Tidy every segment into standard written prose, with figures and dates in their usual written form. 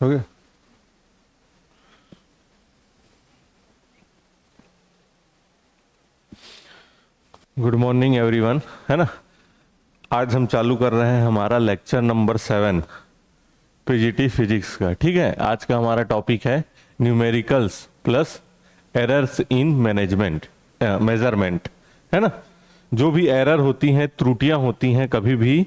हो गया। Good morning everyone, है ना। आज हम चालू कर रहे हैं हमारा लेक्चर नंबर 7 पीजीटी फिजिक्स का। ठीक है, आज का हमारा टॉपिक है numericals plus errors in management measurement, है ना। जो भी एरर होती हैं, त्रुटियां होती हैं कभी भी,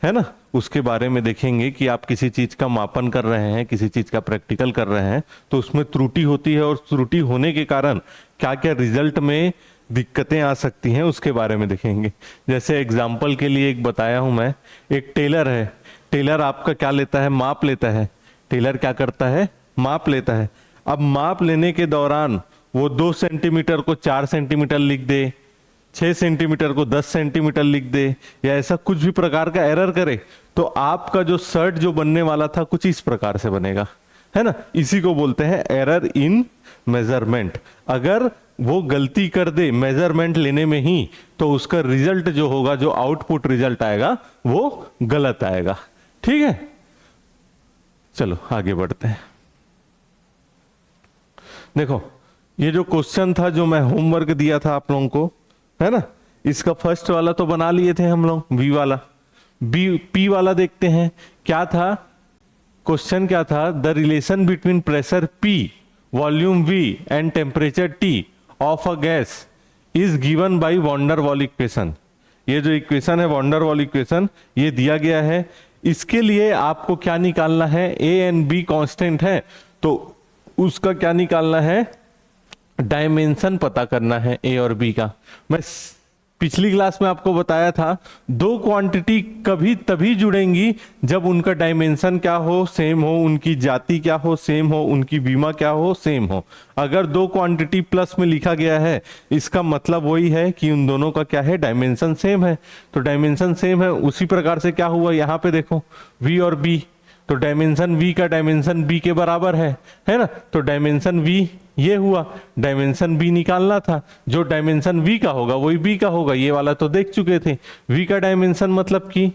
है ना, उसके बारे में देखेंगे कि आप किसी चीज का मापन कर रहे हैं, किसी चीज का प्रैक्टिकल कर रहे हैं तो उसमें त्रुटि होती है, और त्रुटि होने के कारण क्या क्या रिजल्ट में दिक्कतें आ सकती हैं उसके बारे में देखेंगे। जैसे एग्जाम्पल के लिए एक बताया हूं मैं, एक टेलर है। टेलर आपका क्या लेता है? माप लेता है। टेलर क्या करता है? माप लेता है। अब माप लेने के दौरान वो 2 सेंटीमीटर को 4 सेंटीमीटर लिख दे, 6 सेंटीमीटर को 10 सेंटीमीटर लिख दे, या ऐसा कुछ भी प्रकार का एरर करे, तो आपका जो शर्ट जो बनने वाला था कुछ इस प्रकार से बनेगा, है ना। इसी को बोलते हैं एरर इन मेजरमेंट। अगर वो गलती कर दे मेजरमेंट लेने में ही, तो उसका रिजल्ट जो होगा, जो आउटपुट रिजल्ट आएगा, वो गलत आएगा। ठीक है, चलो आगे बढ़ते हैं। देखो, ये जो क्वेश्चन था जो मैं होमवर्क दिया था आप लोगों को, है ना, इसका फर्स्ट वाला तो बना लिए थे हम लोग, बी वाला। बी पी वाला देखते हैं क्या था। क्वेश्चन क्या था? The relation between pressure P, volume V and temperature T of a gas is given by van der Waals equation. ये जो इक्वेशन है वॉन डेर वाल इक्वेशन, ये दिया गया है। इसके लिए आपको क्या निकालना है? ए एंड बी कांस्टेंट है, तो उसका क्या निकालना है? डायमेंशन पता करना है ए और बी का। मैं पिछली क्लास में आपको बताया था, दो क्वांटिटी कभी तभी जुड़ेंगी जब उनका डायमेंशन क्या हो? सेम हो। उनकी जाति क्या हो? सेम हो। उनकी बीमा क्या हो? सेम हो। अगर दो क्वांटिटी प्लस में लिखा गया है, इसका मतलब वही है कि उन दोनों का क्या है? डायमेंशन सेम है। तो डायमेंशन सेम है। उसी प्रकार से क्या हुआ यहाँ पे देखो, वी और बी, तो डायमेंशन v का डायमेंशन b के बराबर है ना। तो डायमेंशन v ये हुआ, डायमेंशन b निकालना था। जो डायमेंशन v का होगा वही b का होगा। ये वाला तो देख चुके थे। v का डायमेंशन मतलब कि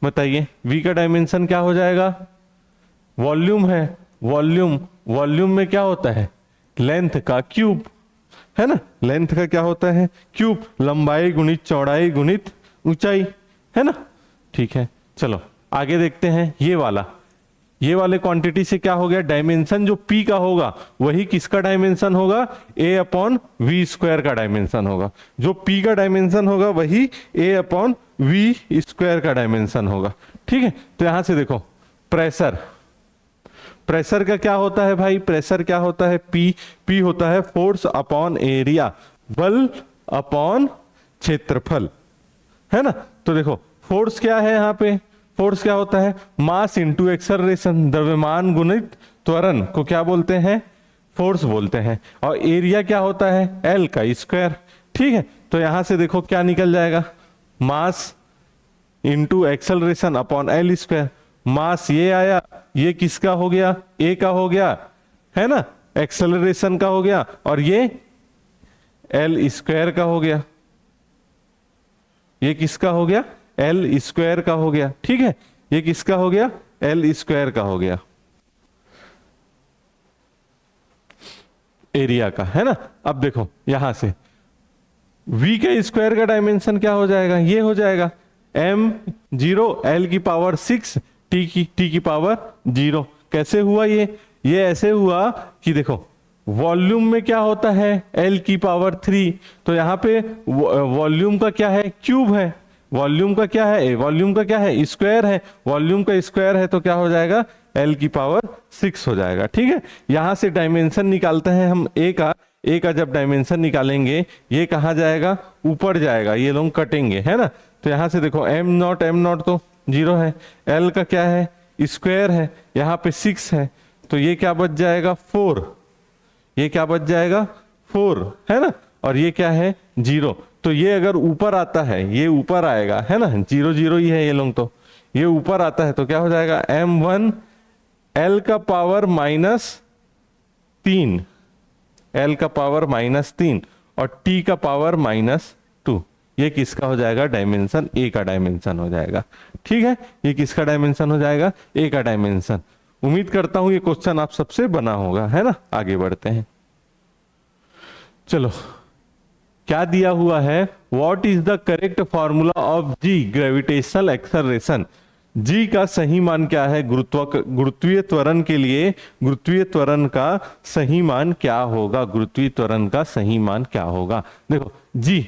बताइए, v का डायमेंशन क्या हो जाएगा? वॉल्यूम है। वॉल्यूम में क्या होता है? लेंथ का क्यूब, है ना। लेंथ का क्या होता है? क्यूब। लंबाई गुणित चौड़ाई गुणित ऊंचाई, है ना। ठीक है, चलो आगे देखते हैं। ये वाले क्वांटिटी से क्या हो गया? डायमेंशन जो p का होगा वही किसका डायमेंशन होगा? a अपॉन वी स्क्वायर का डायमेंशन होगा। जो p का डायमेंशन होगा वही a अपॉन वी स्क्वायर का डायमेंशन होगा। ठीक है, तो यहां से देखो, प्रेशर का क्या होता है भाई? प्रेशर क्या होता है? p होता है फोर्स अपॉन एरिया, बल अपॉन क्षेत्रफल, है ना। तो देखो, फोर्स क्या है यहाँ पे? फोर्स क्या होता है? मास इंटू एक्सेलरेशन, द्रव्यमान गुणित त्वरण को क्या बोलते हैं? फोर्स बोलते हैं। और एरिया क्या होता है? एल का स्क्वायर। ठीक है, तो यहां से देखो क्या निकल जाएगा? Mass into acceleration upon L square. Mass ये आया, ये किसका हो गया? ए का हो गया, है ना, एक्सेलरेशन का हो गया, और ये एल स्क्वायर का हो गया। ये किसका हो गया? एल स्क्वायर का हो गया। ठीक है, ये किसका हो गया? एल स्क्वायर का हो गया, एरिया का, है ना। अब देखो यहां से v के स्क्वायर का डायमेंशन क्या हो जाएगा? ये हो जाएगा m0 l की पावर 6 t की पावर 0। कैसे हुआ ये ऐसे हुआ कि देखो, वॉल्यूम में क्या होता है? l की पावर 3। तो यहां पे वॉल्यूम का क्या है? क्यूब है। वॉल्यूम का क्या है? वॉल्यूम का क्या है? स्क्वायर है। वॉल्यूम का स्क्वायर है तो क्या हो जाएगा? l की पावर 6 हो जाएगा। ठीक है, यहां से डायमेंशन निकालते हैं हम a का जब डायमेंशन निकालेंगे, ये कहां जाएगा? ऊपर जाएगा। ये लोग कटेंगे, है ना। तो यहां से देखो, m0 तो 0 है, l का क्या है? स्क्वायर है, यहाँ पे 6 है, तो ये क्या बच जाएगा? 4। ये क्या बच जाएगा? 4, है ना। और ये क्या है? 0। तो ये अगर ऊपर आता है, ये ऊपर आएगा, है ना। 0 0 ही है ये लोग, तो ये ऊपर आता है तो क्या हो जाएगा? m1 l का पावर -3, l का पावर -3 और t का पावर -2। ये किसका हो जाएगा? डायमेंशन a का डायमेंशन हो जाएगा। ठीक है, ये किसका डायमेंशन हो जाएगा? a का डायमेंशन। उम्मीद करता हूं ये क्वेश्चन आप सबसे बना होगा, है ना। आगे बढ़ते हैं, चलो क्या दिया हुआ है, what is the correct formula of G gravitational acceleration. G का सही मान क्या है गुरुत्वीय त्वरण के लिए, गुरुत्वीय त्वरण का सही मान क्या होगा, गुरुत्वीय त्वरण का सही मान क्या होगा। देखो जी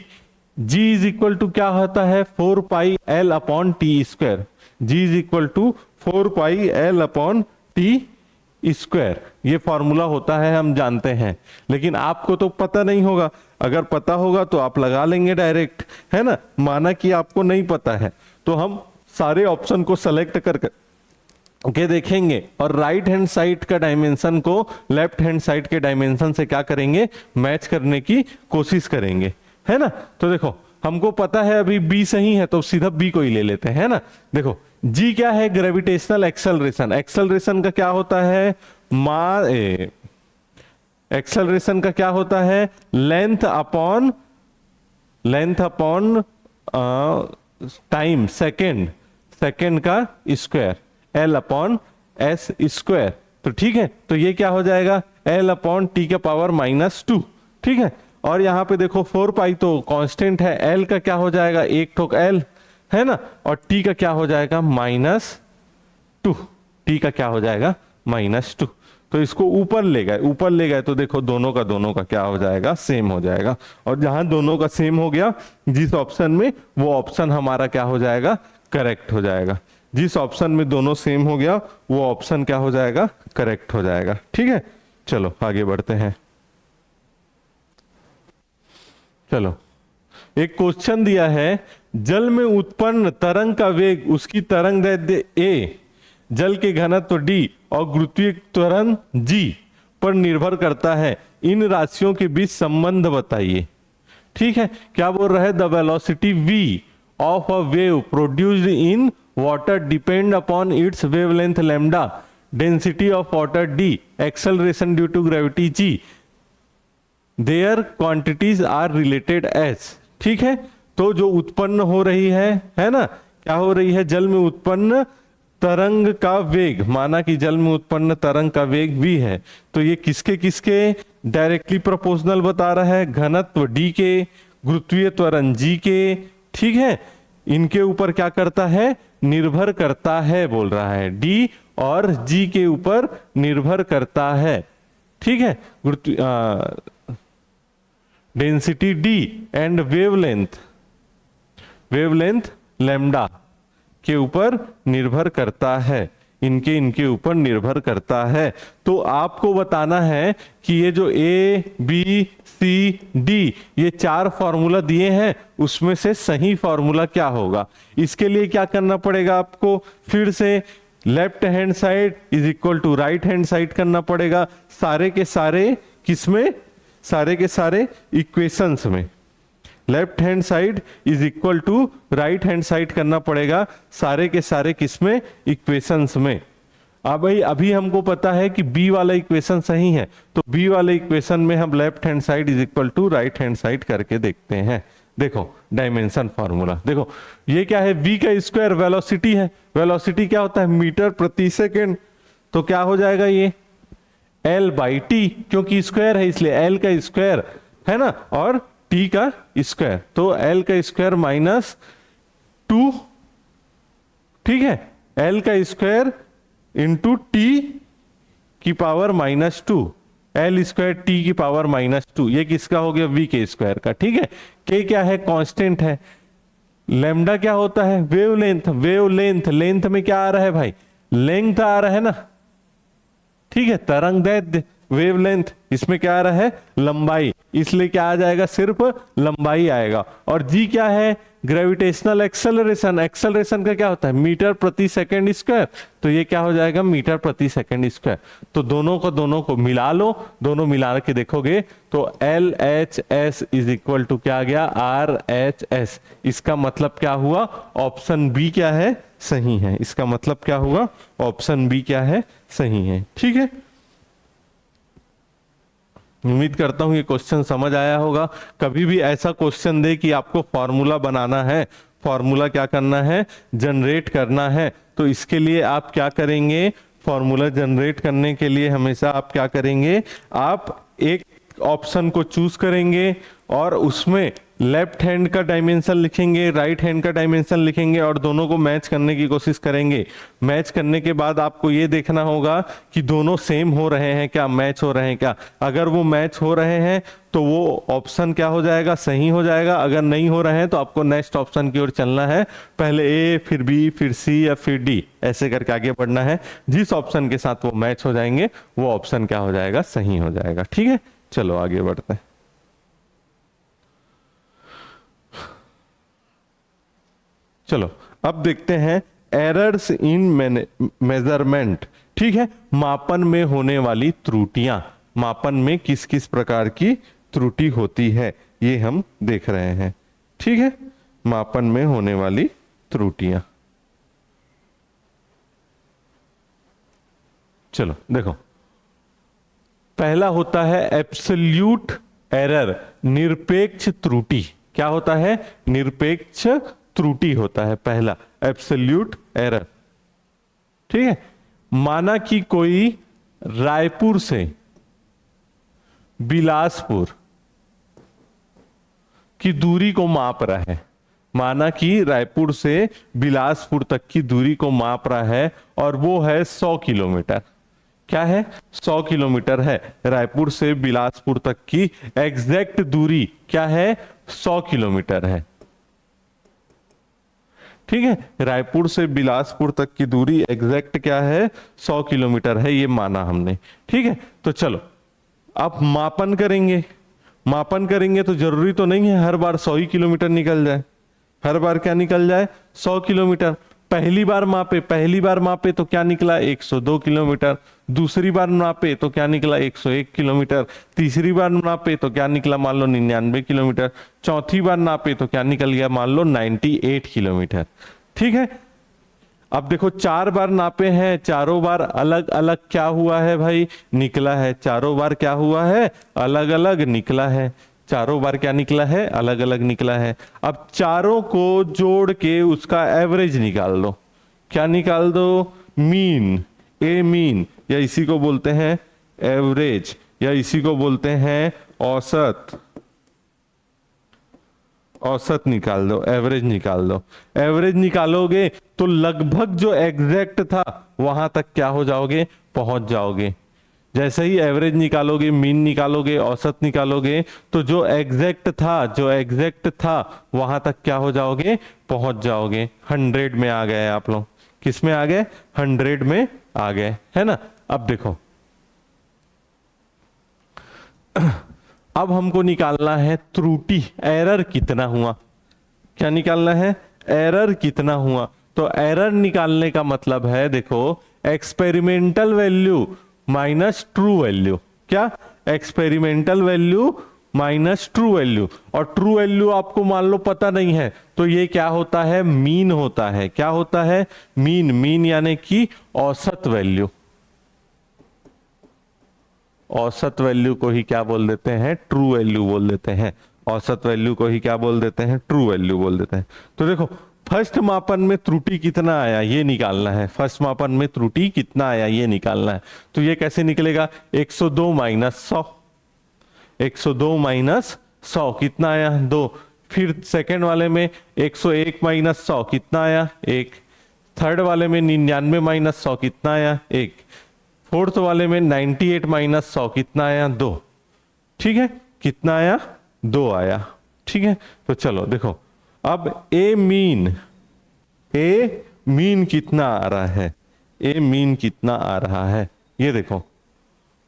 इज इक्वल टू क्या होता है 4 pi L upon T square. G is equal to 4 pi L upon T square, ये फॉर्मूला होता है, हम जानते हैं, लेकिन आपको तो पता नहीं होगा। अगर पता होगा तो आप लगा लेंगे डायरेक्ट, है ना। माना कि आपको नहीं पता है तो हम सारे ऑप्शन को सेलेक्ट करके देखेंगे और राइट हैंड साइड का डायमेंशन को लेफ्ट हैंड साइड के डायमेंशन से क्या करेंगे, मैच करने की कोशिश करेंगे, है ना। तो देखो हमको पता है अभी बी सही है तो सीधा बी को ही ले लेते हैं, है ना। देखो जी क्या है, ग्रेविटेशनल एक्सेलरेशन। एक्सेलरेशन का क्या होता है, एक्सेलरेशन का क्या होता है, लेंथ अपॉन टाइम, सेकेंड का square, L upon S square. तो ठीक है, तो ये क्या हो जाएगा, एल अपॉन टी के पावर -2, ठीक है। और यहां पे देखो 4 पाई तो कांस्टेंट है, एल का क्या हो जाएगा, एक ठोक एल, है ना, और टी का क्या हो जाएगा -2, टी का क्या हो जाएगा -2। तो इसको ऊपर ले गए तो देखो दोनों का क्या हो जाएगा, सेम हो जाएगा। और जहां दोनों का सेम हो गया जिस ऑप्शन में, वो ऑप्शन हमारा क्या हो जाएगा, करेक्ट हो जाएगा। जिस ऑप्शन में दोनों सेम हो गया वो ऑप्शन क्या हो जाएगा, करेक्ट हो जाएगा, ठीक है। चलो आगे बढ़ते हैं। चलो एक क्वेश्चन दिया है, जल में उत्पन्न तरंग का वेग उसकी तरंग दैर्ध्य ए, जल के घनत्व डी और गुरुत्वीय त्वरण जी पर निर्भर करता है, इन राशियों के बीच संबंध बताइए। ठीक है, क्या बोल रहा है, the velocity V of a wave produced in water depend upon its wavelength lambda, density of water D, acceleration due to gravity g, their quantities are related as. ठीक है, तो जो उत्पन्न हो रही है ना, क्या हो रही है, जल में उत्पन्न तरंग का वेग, माना कि जल में उत्पन्न तरंग का वेग v है, तो ये किसके किसके डायरेक्टली प्रोपोर्शनल बता रहा है, घनत्व d के, गुरुत्वीय त्वरण g के, ठीक है, इनके ऊपर क्या करता है, निर्भर करता है बोल रहा है, d और g के ऊपर निर्भर करता है। ठीक है, density d and wavelength lambda के ऊपर निर्भर करता है, इनके ऊपर निर्भर करता है। तो आपको बताना है कि ये जो ए बी सी डी ये 4 फॉर्मूला दिए हैं उसमें से सही फॉर्मूला क्या होगा। इसके लिए क्या करना पड़ेगा आपको, फिर से left hand side is equal to right hand side करना पड़ेगा, सारे के सारे किसमें, सारे के सारे इक्वेशंस में। Left hand side is equal to right hand side करना पड़ेगा, सारे के सारे किसमें, इक्वेशंस में। अब भाई अभी हमको पता है कि बी वाला इक्वेशन सही है, तो बी वाले इक्वेशन में हम left hand side is equal to right hand side करके देखते हैं। देखो डायमेंशन फॉर्मूला, देखो ये क्या है, v का स्क्वायर वेलोसिटी है, वेलोसिटी क्या होता है, मीटर प्रति सेकेंड, तो क्या हो जाएगा ये L/T, क्योंकि स्क्वायर है इसलिए L का स्क्वायर है ना, और T का स्क्वायर, तो L का स्क्वायर -2, ठीक है, L का स्क्वायर इंटू T की पावर -2, L स्क्वायर T की पावर -2, ये किसका हो गया, V के स्क्वायर का। ठीक है, K क्या है, कांस्टेंट है, लैम्डा क्या होता है, वेवलेंथ, लेंथ में क्या आ रहा है भाई, लेंथ आ रहा है ना, ठीक है, तरंग दैर्ध्य वेवलेंथ, इसमें क्या आ रहा है, लंबाई, इसलिए क्या आ जाएगा, सिर्फ लंबाई आएगा। और जी क्या है, ग्रेविटेशनल एक्सेलरेशन, एक्सेलरेशन का क्या होता है, मीटर प्रति सेकंड स्क्वायर, तो ये क्या हो जाएगा, मीटर प्रति सेकंड स्क्वायर। तो दोनों को मिला लो, दोनों मिला के देखोगे तो LHS इज इक्वल टू क्या आ गया, RHS। इसका मतलब क्या हुआ, ऑप्शन बी क्या है, सही है। इसका मतलब क्या हुआ, ऑप्शन बी क्या है, सही है। ठीक है, उम्मीद करता हूं ये क्वेश्चन समझ आया होगा। कभी भी ऐसा क्वेश्चन दे कि आपको फॉर्मूला बनाना है, फॉर्मूला क्या करना है, जनरेट करना है, तो इसके लिए आप क्या करेंगे, फॉर्मूला जनरेट करने के लिए हमेशा आप क्या करेंगे, आप एक ऑप्शन को चूज करेंगे और उसमें लेफ्ट हैंड का डायमेंशन लिखेंगे, राइट हैंड का डायमेंशन लिखेंगे और दोनों को मैच करने की कोशिश करेंगे। मैच करने के बाद आपको ये देखना होगा कि दोनों सेम हो रहे हैं क्या, मैच हो रहे हैं क्या। अगर वो मैच हो रहे हैं तो वो ऑप्शन क्या हो जाएगा, सही हो जाएगा। अगर नहीं हो रहे हैं तो आपको नेक्स्ट ऑप्शन की ओर चलना है, पहले ए फिर बी फिर सी या फिर डी, ऐसे करके आगे बढ़ना है। जिस ऑप्शन के साथ वो मैच हो जाएंगे वो ऑप्शन क्या हो जाएगा, सही हो जाएगा। ठीक है, चलो आगे बढ़ते हैं। चलो अब देखते हैं एरर्स इन मेजरमेंट। ठीक है, मापन में होने वाली त्रुटियां, मापन में किस किस प्रकार की त्रुटि होती है ये हम देख रहे हैं। ठीक है, मापन में होने वाली त्रुटियां। चलो देखो, पहला होता है एब्सोल्यूट एरर, निरपेक्ष त्रुटि। क्या होता है, निरपेक्ष त्रुटि होता है पहला, एब्सोल्यूट एरर। ठीक है, माना कि कोई रायपुर से बिलासपुर की दूरी को माप रहा है, माना कि रायपुर से बिलासपुर तक की दूरी को माप रहा है और वो है 100 किलोमीटर। क्या है, 100 किलोमीटर है। रायपुर से बिलासपुर तक की एग्जैक्ट दूरी क्या है, 100 किलोमीटर है। ठीक है, रायपुर से बिलासपुर तक की दूरी एग्जैक्ट क्या है, 100 किलोमीटर है, ये माना हमने। ठीक है, तो चलो अब मापन करेंगे। मापन करेंगे तो जरूरी तो नहीं है हर बार 100 ही किलोमीटर निकल जाए, हर बार क्या निकल जाए, 100 किलोमीटर। पहली बार मापे तो क्या निकला, 102 किलोमीटर। दूसरी बार नापे तो क्या निकला, 101 किलोमीटर। तीसरी बार नापे तो क्या निकला, मान लो 99 किलोमीटर। चौथी बार नापे तो क्या निकल गया, मान लो 98 किलोमीटर। ठीक है, अब देखो 4 बार नापे हैं, चारों बार अलग अलग क्या हुआ है भाई, निकला है। चारों बार क्या हुआ है, अलग अलग निकला है। चारों बार क्या निकला है, अलग अलग निकला है। अब चारों को जोड़ के उसका एवरेज निकाल दो। क्या निकाल दो, मीन, ए मीन, या इसी को बोलते हैं एवरेज, या इसी को बोलते हैं औसत। औसत निकाल दो, एवरेज निकाल दो। एवरेज निकालोगे तो लगभग जो एग्जैक्ट था वहां तक क्या हो जाओगे, पहुंच जाओगे। जैसे ही एवरेज निकालोगे, मीन निकालोगे, औसत निकालोगे तो जो एग्जैक्ट था वहां तक क्या हो जाओगे, पहुंच जाओगे। 100 में आ गए आप लोग, किस में आ गए, 100 में आ गए, है ना। अब देखो, अब हमको निकालना है त्रुटि, एरर कितना हुआ। क्या निकालना है, एरर कितना हुआ। तो एरर निकालने का मतलब है, देखो, experimental value minus true value. क्या, experimental value minus true value. और ट्रू वैल्यू आपको मान लो पता नहीं है तो ये क्या होता है, मीन होता है। क्या होता है, मीन। मीन यानी कि औसत वैल्यू। औसत वैल्यू को ही क्या बोल देते हैं, ट्रू वैल्यू बोल देते हैं। औसत वैल्यू को ही क्या बोल देते हैं, ट्रू वैल्यू बोल देते हैं। तो देखो, फर्स्ट मापन में त्रुटि कितना आया ये निकालना है। फर्स्ट मापन में त्रुटि कितना आया ये निकालना है। तो ये कैसे निकलेगा, 102 माइनस 100। 102 माइनस 100 कितना आया, 2। फिर सेकंड वाले में 101 माइनस 100 कितना आया, 1। थर्ड वाले में 99 माइनस 100 कितना आया, 1। फोर्थ वाले में 98 माइनस 100 कितना आया, 2। ठीक है, कितना आया, 2 आया। ठीक है, तो चलो देखो, अब ए मीन कितना आ रहा है, ए मीन कितना आ रहा है, ये देखो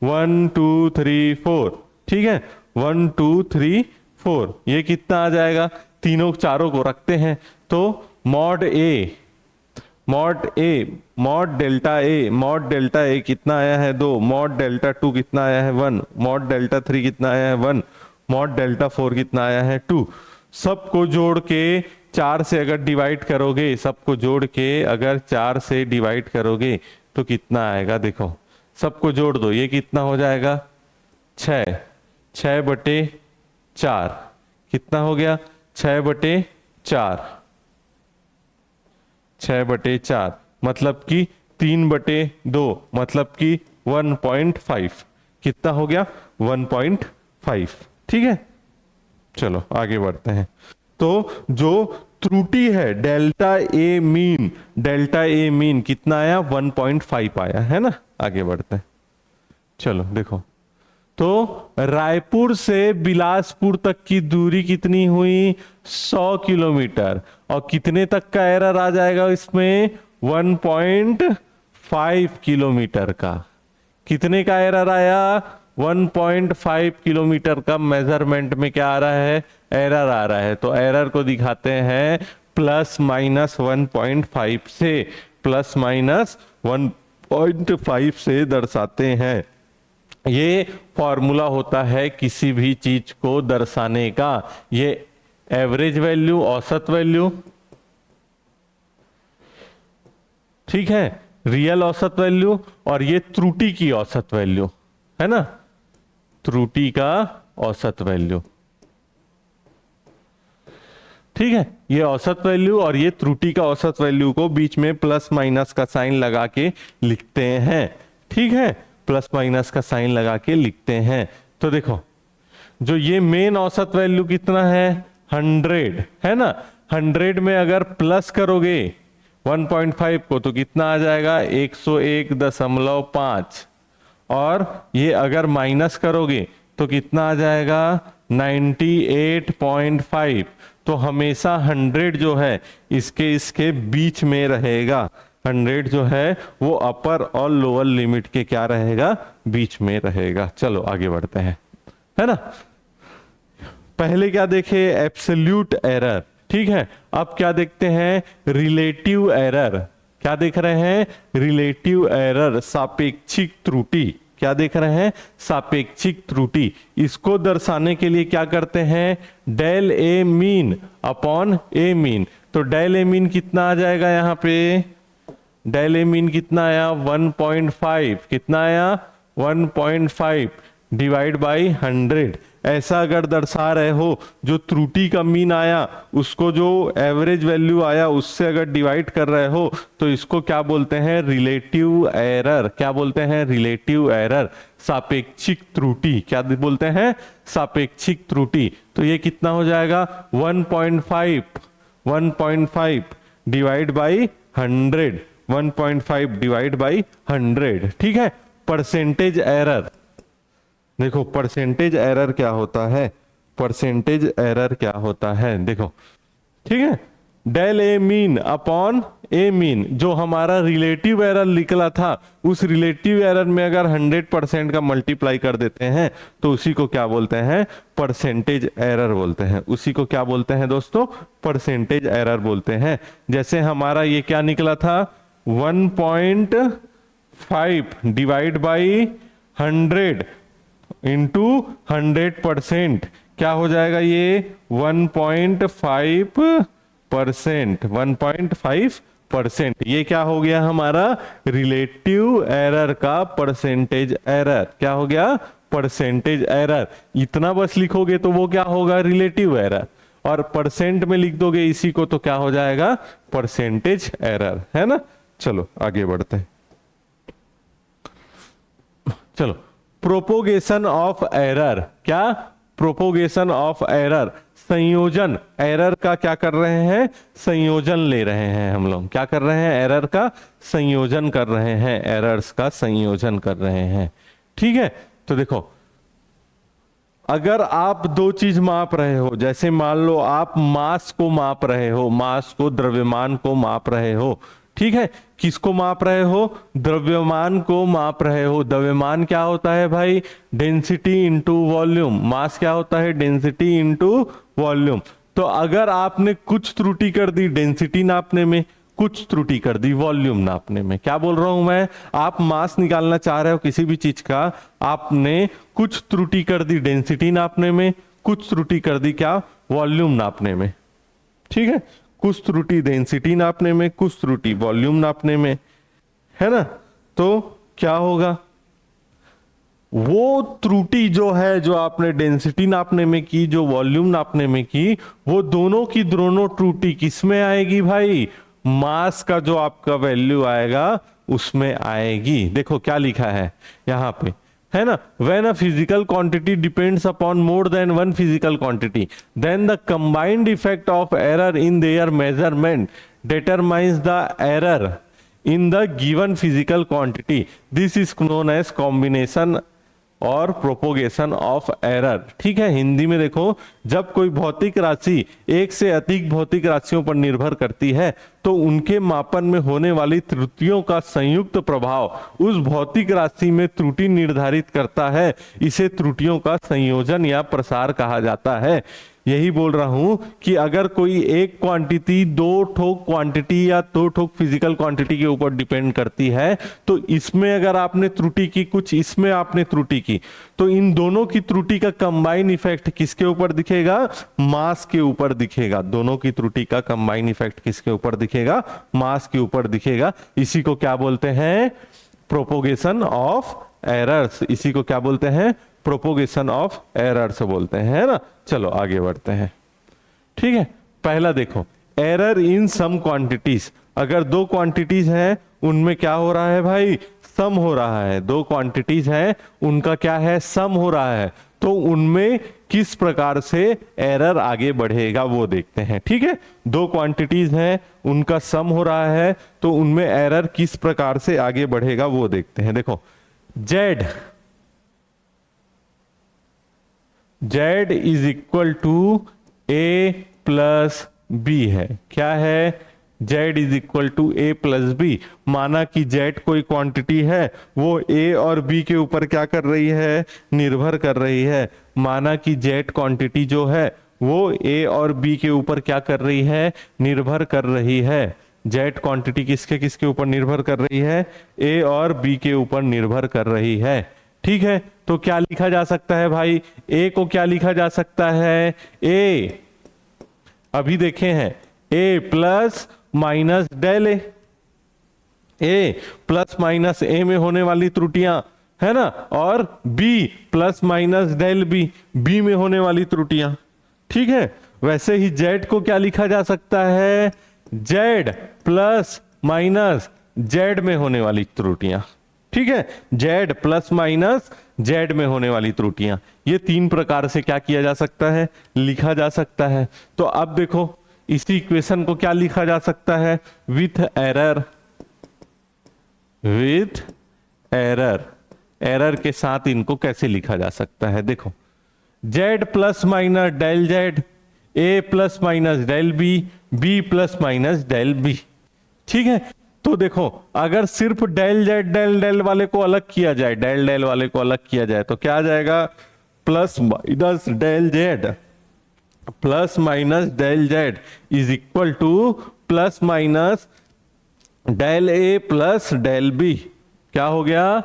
1 2 3 4। ठीक है, 1 2 3 4, ये कितना आ जाएगा, तीनों चारों को रखते हैं तो मॉड डेल्टा ए कितना आया है, 2। मॉड डेल्टा 2 कितना आया है, 1। मॉड डेल्टा 3 कितना आया है, 1। मॉड डेल्टा 4 कितना आया है, 2। सबको जोड़ के 4 से अगर डिवाइड करोगे, सबको जोड़ के अगर 4 से डिवाइड करोगे तो कितना आएगा, देखो सबको जोड़ दो, ये कितना हो जाएगा, 6। 6/4 कितना हो गया, 6/4। 6/4 मतलब कि 3/2 मतलब कि 1.5। कितना हो गया? 1.5। ठीक है, चलो आगे बढ़ते हैं। तो जो त्रुटि है डेल्टा ए मीन कितना आया? 1.5 आया है ना। आगे बढ़ते हैं, चलो देखो। तो रायपुर से बिलासपुर तक की दूरी कितनी हुई? 100 किलोमीटर। और कितने तक का एरर आ जाएगा इसमें? 1.5 किलोमीटर का। कितने का एरर आया? 1.5 किलोमीटर का मेजरमेंट में क्या आ रहा है? एरर आ रहा है। तो एरर को दिखाते हैं ±1.5 से, ±1.5 से दर्शाते हैं। ये फॉर्मूला होता है किसी भी चीज को दर्शाने का। ये एवरेज वैल्यू, औसत वैल्यू, ठीक है, रियल औसत वैल्यू, और ये त्रुटि की औसत वैल्यू है ना, त्रुटि का औसत वैल्यू। ठीक है, ये औसत वैल्यू और ये त्रुटि का औसत वैल्यू को बीच में प्लस माइनस का साइन लगा के लिखते हैं। ठीक है, प्लस माइनस का साइन लगा के लिखते हैं। तो देखो, जो ये मेन औसत वैल्यू कितना है? 100 है ना। 100 में अगर प्लस करोगे 1.5 को तो कितना आ जाएगा? 101.5। और ये अगर माइनस करोगे तो कितना आ जाएगा? 98.5। तो हमेशा 100 जो है इसके बीच में रहेगा। 100 जो है वो अपर और लोअर लिमिट के क्या रहेगा? बीच में रहेगा। चलो आगे बढ़ते हैं, है ना। पहले क्या देखे? Absolute error. ठीक है, अब क्या देखते हैं? Relative error. क्या देख रहे हैं? रिलेटिव एरर, सापेक्षिक त्रुटि। क्या देख रहे हैं? सापेक्षिक त्रुटि। इसको दर्शाने के लिए क्या करते हैं? Del A mean upon A mean. तो डेल ए मीन कितना आ जाएगा यहां पे? डेल ए मीन कितना आया? 1.5। कितना आया? 1.5 डिवाइड बाई 100। ऐसा अगर दर्शा रहे हो, जो त्रुटि का मीन आया उसको जो एवरेज वैल्यू आया उससे अगर डिवाइड कर रहे हो तो इसको क्या बोलते हैं? Relative error. क्या बोलते हैं? रिलेटिव एरर, सापेक्षिक त्रुटि। क्या बोलते हैं? सापेक्षिक त्रुटि। तो ये कितना हो जाएगा? 1.5 डिवाइड बाई 100। 1.5 divide by 100। ठीक है, परसेंटेज एरर। देखो परसेंटेज एरर क्या होता है? परसेंटेज एरर क्या होता है देखो। ठीक है, del A mean upon A mean, जो हमारा रिलेटिव एरर निकला था, उस रिलेटिव एरर में अगर 100% का मल्टीप्लाई कर देते हैं तो उसी को क्या बोलते हैं? परसेंटेज एरर बोलते हैं। उसी को क्या बोलते हैं दोस्तों? परसेंटेज एरर बोलते हैं। जैसे हमारा ये क्या निकला था? 1.5 डिवाइड बाई 100 इंटू 100%। क्या हो जाएगा ये? 1.5%। 1.5%। ये क्या हो गया हमारा? रिलेटिव एरर का परसेंटेज एरर। क्या हो गया? Percentage error. इतना बस लिखोगे तो वो क्या होगा? Relative error. और परसेंट में लिख दोगे इसी को तो क्या हो जाएगा? परसेंटेज एरर, है ना। चलो आगे बढ़ते हैं। चलो, प्रोपोगेशन ऑफ एरर। क्या? प्रोपोगेशन ऑफ एरर, संयोजन। एरर का क्या कर रहे हैं? संयोजन ले रहे हैं हम लोग। क्या कर रहे हैं? एरर का संयोजन कर रहे हैं। एरर्स का संयोजन कर रहे हैं। ठीक है, तो देखो, अगर आप दो चीज माप रहे हो, जैसे मान लो आप मास को माप रहे हो, मास को, द्रव्यमान को माप रहे हो। ठीक है, किसको माप रहे हो? द्रव्यमान को माप रहे हो। द्रव्यमान क्या होता है भाई? Density into volume. मास क्या होता है? Density into volume. तो अगर आपने कुछ त्रुटि कर दी डेंसिटी नापने में, कुछ त्रुटि कर दी वॉल्यूम नापने में, क्या बोल रहा हूं मैं? आप मास निकालना चाह रहे हो किसी भी चीज का, आपने कुछ त्रुटि कर दी डेंसिटी नापने में, कुछ त्रुटि कर दी क्या? वॉल्यूम नापने में। ठीक है, कुछ त्रुटि डेंसिटी नापने में, कुछ त्रुटि वॉल्यूम नापने में, है ना। तो क्या होगा? वो त्रुटि जो है, जो आपने डेंसिटी नापने में की, जो वॉल्यूम नापने में की, वो दोनों की दोनों त्रुटि किस में आएगी भाई? मास का जो आपका वैल्यू आएगा उसमें आएगी। देखो क्या लिखा है यहाँ पे, है ना, when a physical quantity depends upon more than one physical quantity then the combined effect of error in their measurement determines the error in the given physical quantity. This is known as combination और propagation of error. ठीक है, हिंदी में देखो, जब कोई भौतिक राशि एक से अधिक भौतिक राशियों पर निर्भर करती है तो उनके मापन में होने वाली त्रुटियों का संयुक्त प्रभाव उस भौतिक राशि में त्रुटि निर्धारित करता है। इसे त्रुटियों का संयोजन या प्रसार कहा जाता है। यही बोल रहा हूं कि अगर कोई एक क्वांटिटी दो ठोक क्वांटिटी या दो ठोक फिजिकल क्वांटिटी के ऊपर डिपेंड करती है, तो इसमें अगर आपने त्रुटि की, कुछ इसमें आपने त्रुटि की, तो इन दोनों की त्रुटि का कंबाइन इफेक्ट किसके ऊपर दिखेगा? मास के ऊपर दिखेगा। दोनों की त्रुटि का कंबाइन इफेक्ट किसके ऊपर दिखेगा? मास के ऊपर दिखेगा। इसी को क्या बोलते हैं? Propagation of errors. इसी को क्या बोलते हैं? प्रोपोगेशन ऑफ एरर्स बोलते हैं, है ना। चलो आगे बढ़ते हैं। ठीक है, पहला देखो, एरर इन सम क्वांटिटीज। अगर दो क्वांटिटीज हैं उनमें क्या हो रहा है भाई? सम हो रहा है। दो क्वांटिटीज हैं उनका क्या है? सम हो रहा है। तो उनमें किस प्रकार से एरर आगे बढ़ेगा वो देखते हैं। ठीक है, दो क्वांटिटीज हैं उनका सम हो रहा है तो उनमें एरर किस प्रकार से आगे बढ़ेगा वो देखते हैं। देखो, Z is equal to A plus B है। क्या है? Z is equal to A plus B. माना कि Z कोई क्वांटिटी है, वो A और B के ऊपर क्या कर रही है? निर्भर कर रही है। माना कि Z क्वांटिटी जो है वो A और B के ऊपर क्या कर रही है? निर्भर कर रही है। Z क्वांटिटी किसके किसके ऊपर निर्भर कर रही है? A और B के ऊपर निर्भर कर रही है। ठीक है, तो क्या लिखा जा सकता है भाई? A को क्या लिखा जा सकता है? A अभी देखे हैं, A plus minus del A, A plus minus A में होने वाली त्रुटियां, है ना, और B plus minus del B, B में होने वाली त्रुटियां। ठीक है, वैसे ही Z को क्या लिखा जा सकता है? Z प्लस माइनस Z में होने वाली त्रुटियां। ठीक है, Z प्लस माइनस Z में होने वाली त्रुटियां। ये तीन प्रकार से क्या किया जा सकता है? लिखा जा सकता है। तो अब देखो, इसी इक्वेशन को क्या लिखा जा सकता है? With error. With error, error के साथ इनको कैसे लिखा जा सकता है? देखो, Z plus minus del Z, A plus minus del B, B plus minus del B। ठीक है, तो देखो, अगर सिर्फ डेल Z डेल डेल वाले को अलग किया जाए, डेल डेल वाले को अलग किया जाए तो क्या आ जाएगा? Plus minus del Z plus minus del Z is equal to plus minus del A plus del B। क्या हो गया?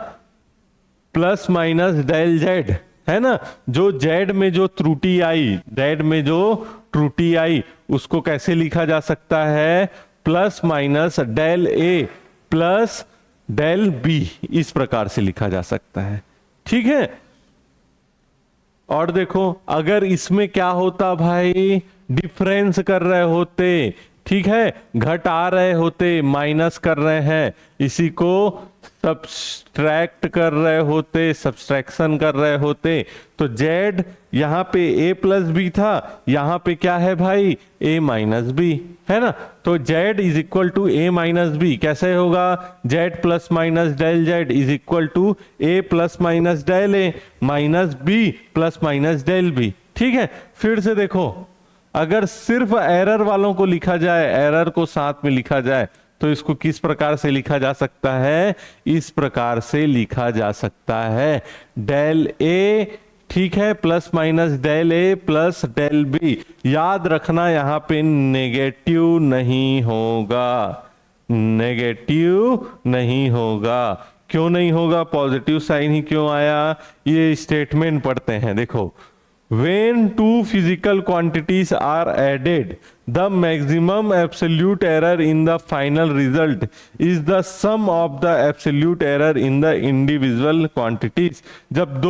प्लस माइनस डेल Z, है ना। जो Z में जो त्रुटि आई, Z में जो त्रुटि आई उसको कैसे लिखा जा सकता है? Plus minus del A plus del B, इस प्रकार से लिखा जा सकता है। ठीक है, और देखो, अगर इसमें क्या होता भाई? डिफरेंस कर रहे होते, ठीक है, घटा रहे होते, माइनस कर रहे हैं, इसी को सब्सट्रैक्ट कर रहे होते, सब्सट्रैक्शन कर रहे होते, तो Z यहां पे A प्लस बी था, यहां पे क्या है भाई? A माइनस बी, है ना। तो Z is equal to A minus B. कैसे होगा? Z plus minus del Z is equal to A plus minus del A minus B plus minus del B। ठीक है, फिर से देखो, अगर सिर्फ एरर वालों को लिखा जाए, एरर को साथ में लिखा जाए, तो इसको किस प्रकार से लिखा जा सकता है? इस प्रकार से लिखा जा सकता है, डेल A, ठीक है, plus minus del A plus del B। याद रखना यहां पे नेगेटिव नहीं होगा, नेगेटिव नहीं होगा। क्यों नहीं होगा? पॉजिटिव साइन ही क्यों आया? ये स्टेटमेंट पढ़ते हैं, देखो, when two physical quantities are added, the maximum absolute error in the final result is the sum of the absolute error in the individual quantities। जब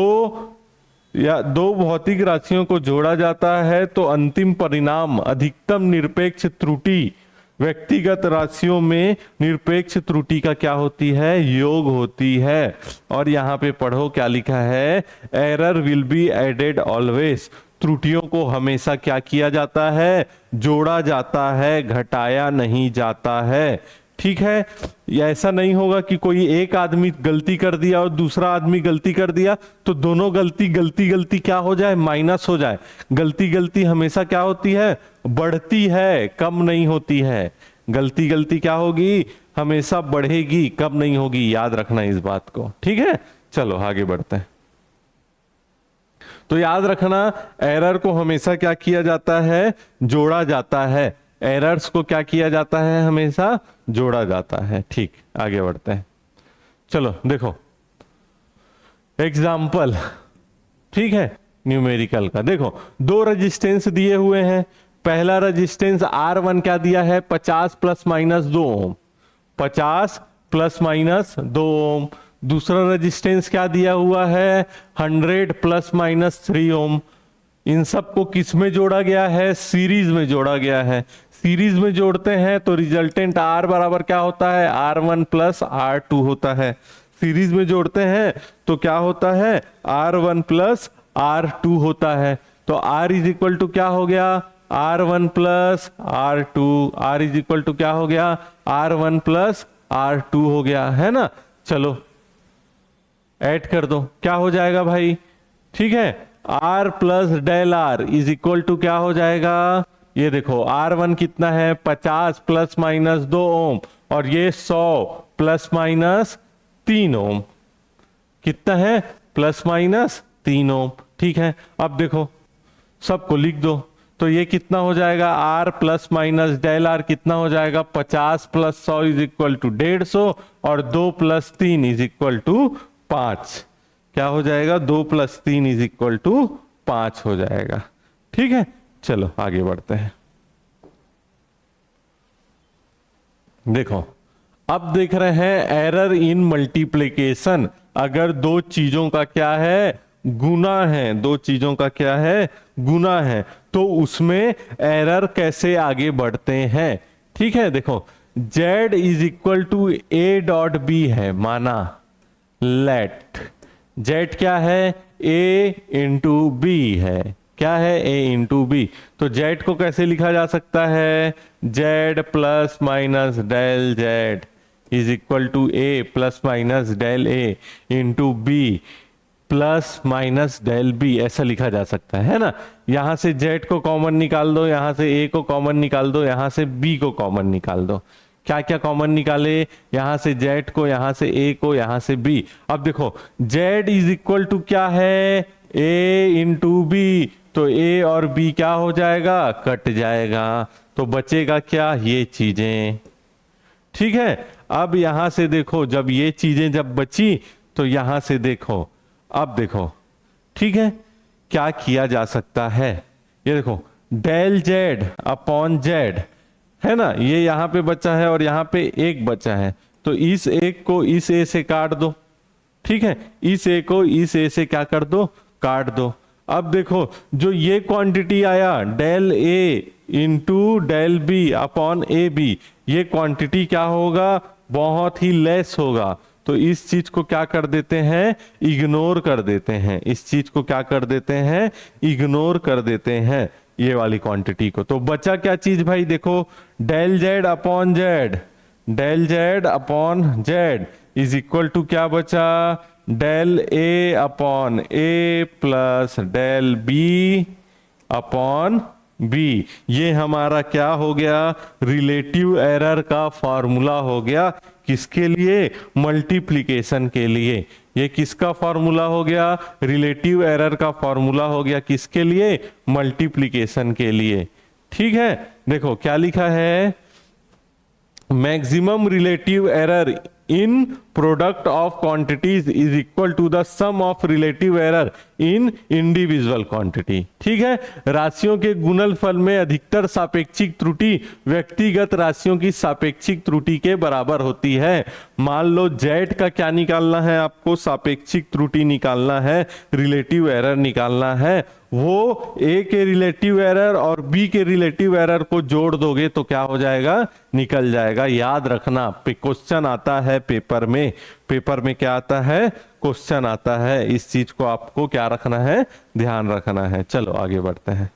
दो भौतिक राशियों को जोड़ा जाता है तो अंतिम परिणाम अधिकतम निरपेक्ष त्रुटि व्यक्तिगत राशियों में निरपेक्ष त्रुटि का क्या होती है, योग होती है। और यहाँ पे पढ़ो क्या लिखा है, error will be added always, त्रुटियों को हमेशा क्या किया जाता है, जोड़ा जाता है, घटाया नहीं जाता है। ठीक है, ऐसा नहीं होगा कि कोई एक आदमी गलती कर दिया और दूसरा आदमी गलती कर दिया तो दोनों गलती क्या हो जाए, माइनस हो जाए। गलती हमेशा क्या होती है, बढ़ती है, कम नहीं होती है। गलती क्या होगी, हमेशा बढ़ेगी, कम नहीं होगी। याद रखना इस बात को, ठीक है। चलो आगे बढ़ते हैं। तो याद रखना, एरर को हमेशा क्या किया जाता है, जोड़ा जाता है। एरर्स को क्या किया जाता है, हमेशा जोड़ा जाता है। ठीक, आगे बढ़ते हैं। चलो देखो एग्जाम्पल, ठीक है, न्यूमेरिकल का। देखो दो रेजिस्टेंस दिए हुए हैं। पहला रेजिस्टेंस R1 क्या दिया है, 50 प्लस माइनस 2 ओम, 50 प्लस माइनस 2 ओम। दूसरा रेजिस्टेंस क्या दिया हुआ है, 100 प्लस माइनस 3 ओम। इन सबको किस में जोड़ा गया है, सीरीज में जोड़ा गया है। सीरीज में जोड़ते हैं तो रिजल्टेंट R बराबर क्या होता है, R1 प्लस R2 होता है। सीरीज में जोड़ते हैं तो क्या होता है, R1 प्लस R2 होता है। तो R इज इक्वल टू क्या हो गया, R1 plus R2। R is equal to क्या हो गया, R1 प्लस R2 हो गया, है ना। चलो ऐड कर दो, क्या हो जाएगा भाई, ठीक है। R plus del R is equal to क्या हो जाएगा, ये देखो R1 कितना है, 50 प्लस माइनस 2 ओम, और ये 100 प्लस माइनस 3 ओम। कितना है, प्लस माइनस 3 ओम। ठीक है, अब देखो सबको लिख दो। तो ये कितना हो जाएगा, R plus minus del R कितना हो जाएगा, 50 प्लस 100 इज इक्वल टू 150, और 2 प्लस 3 इज इक्वल टू 5। क्या हो जाएगा, 2 प्लस 3 इज इक्वल टू 5 हो जाएगा। ठीक है, चलो आगे बढ़ते हैं। देखो अब देख रहे हैं एरर इन मल्टीप्लिकेशन। अगर दो चीजों का क्या है, गुना है, दो चीजों का क्या है, गुना है, तो उसमें एरर कैसे आगे बढ़ते हैं। ठीक है, देखो Z is equal to A dot B है, माना लेट Z क्या है, A इंटू B है। क्या है, A इंटू B। तो Z को कैसे लिखा जा सकता है, Z plus minus del Z is equal to A plus minus del A into B plus minus del B, ऐसा लिखा जा सकता है ना। यहां से Z को कॉमन निकाल दो, यहां से A को कॉमन निकाल दो, यहां से B को कॉमन निकाल दो। क्या क्या कॉमन निकाले, यहां से Z को, यहां से A को, यहां से B। अब देखो Z इज इक्वल टू क्या है, A इंटू B। तो A और B क्या हो जाएगा, कट जाएगा, तो बचेगा क्या, ये चीजें। ठीक है, अब यहां से देखो, जब ये चीजें जब बची तो यहां से देखो, अब देखो, ठीक है, क्या किया जा सकता है। ये देखो डेल Z अपॉन Z है ना, ये यहां पे बचा है और यहां पे एक बचा है, तो इस एक को इस A से काट दो। ठीक है, इस A को इस A से क्या कर दो, काट दो। अब देखो जो ये क्वांटिटी आया del A into del B upon AB, ये क्वांटिटी क्या होगा, बहुत ही लेस होगा। तो इस चीज को क्या कर देते हैं, इग्नोर कर देते हैं। इस चीज को क्या कर देते हैं, इग्नोर कर देते हैं, ये वाली क्वांटिटी को। तो बचा क्या चीज भाई, देखो del Z upon Z, del Z upon Z is equal to क्या बचा, del A upon A plus del B upon B। ये हमारा क्या हो गया, रिलेटिव एरर का फॉर्मूला हो गया। किसके लिए, मल्टीप्लिकेशन के लिए। ये किसका फॉर्मूला हो गया, रिलेटिव एरर का फॉर्मूला हो गया, किसके लिए, मल्टीप्लिकेशन के लिए। ठीक है, देखो क्या लिखा है, maximum relative error in product of quantities is equal to the sum of relative error in individual quantity. ठीक है, राशियों के गुणनफल में अधिकतर सापेक्षिक त्रुटि व्यक्तिगत राशियों की सापेक्षिक त्रुटि के बराबर होती है। मान लो जेड का क्या निकालना है, आपको सापेक्षिक त्रुटि निकालना है, रिलेटिव एरर निकालना है। वो ए के रिलेटिव एरर और बी के रिलेटिव एरर को जोड़ दोगे तो क्या हो जाएगा, निकल जाएगा। याद रखना, क्वेश्चन आता है पेपर में, पेपर में क्या आता है, क्वेश्चन आता है। इस चीज को आपको क्या रखना है, ध्यान रखना है। चलो आगे बढ़ते हैं।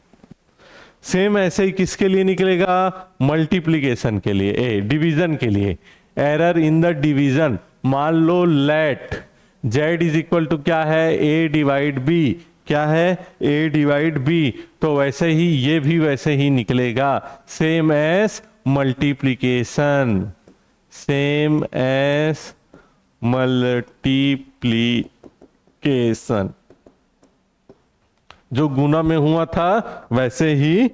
सेम ऐसे ही किसके लिए निकलेगा, मल्टीप्लीकेशन के लिए, डिवीजन के लिए। एरर इन द डिवीजन, मान लो let z is equal to क्या है, a डिवाइड b, क्या है, a डिवाइड b, तो वैसे ही ये भी वैसे ही निकलेगा, same as multiplication, same as multiplication. जो गुना में हुआ था वैसे ही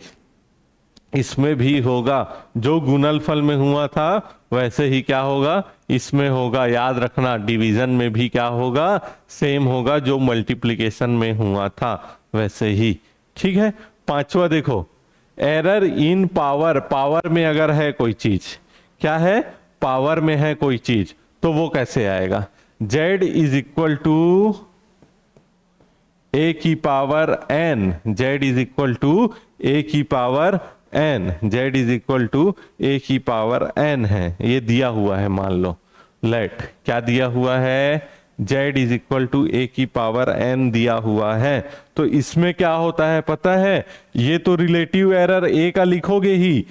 इसमें भी होगा, जो गुणनफल में हुआ था वैसे ही क्या होगा, इसमें होगा। याद रखना, डिवीजन में भी क्या होगा, सेम होगा, जो मल्टीप्लिकेशन में हुआ था वैसे ही। ठीक है, पांचवा देखो, एरर इन पावर, पावर में अगर है कोई चीज, क्या है, पावर में है कोई चीज, तो वो कैसे आएगा, z is equal to a की power n, z is equal to a की power n, z is equal to a की पावर n है, ये दिया हुआ है। मान लो लेट क्या दिया हुआ है, z is equal to a की पावर n दिया हुआ है। तो इसमें क्या होता है पता है, ये तो रिलेटिव एरर a का लिखोगे ही,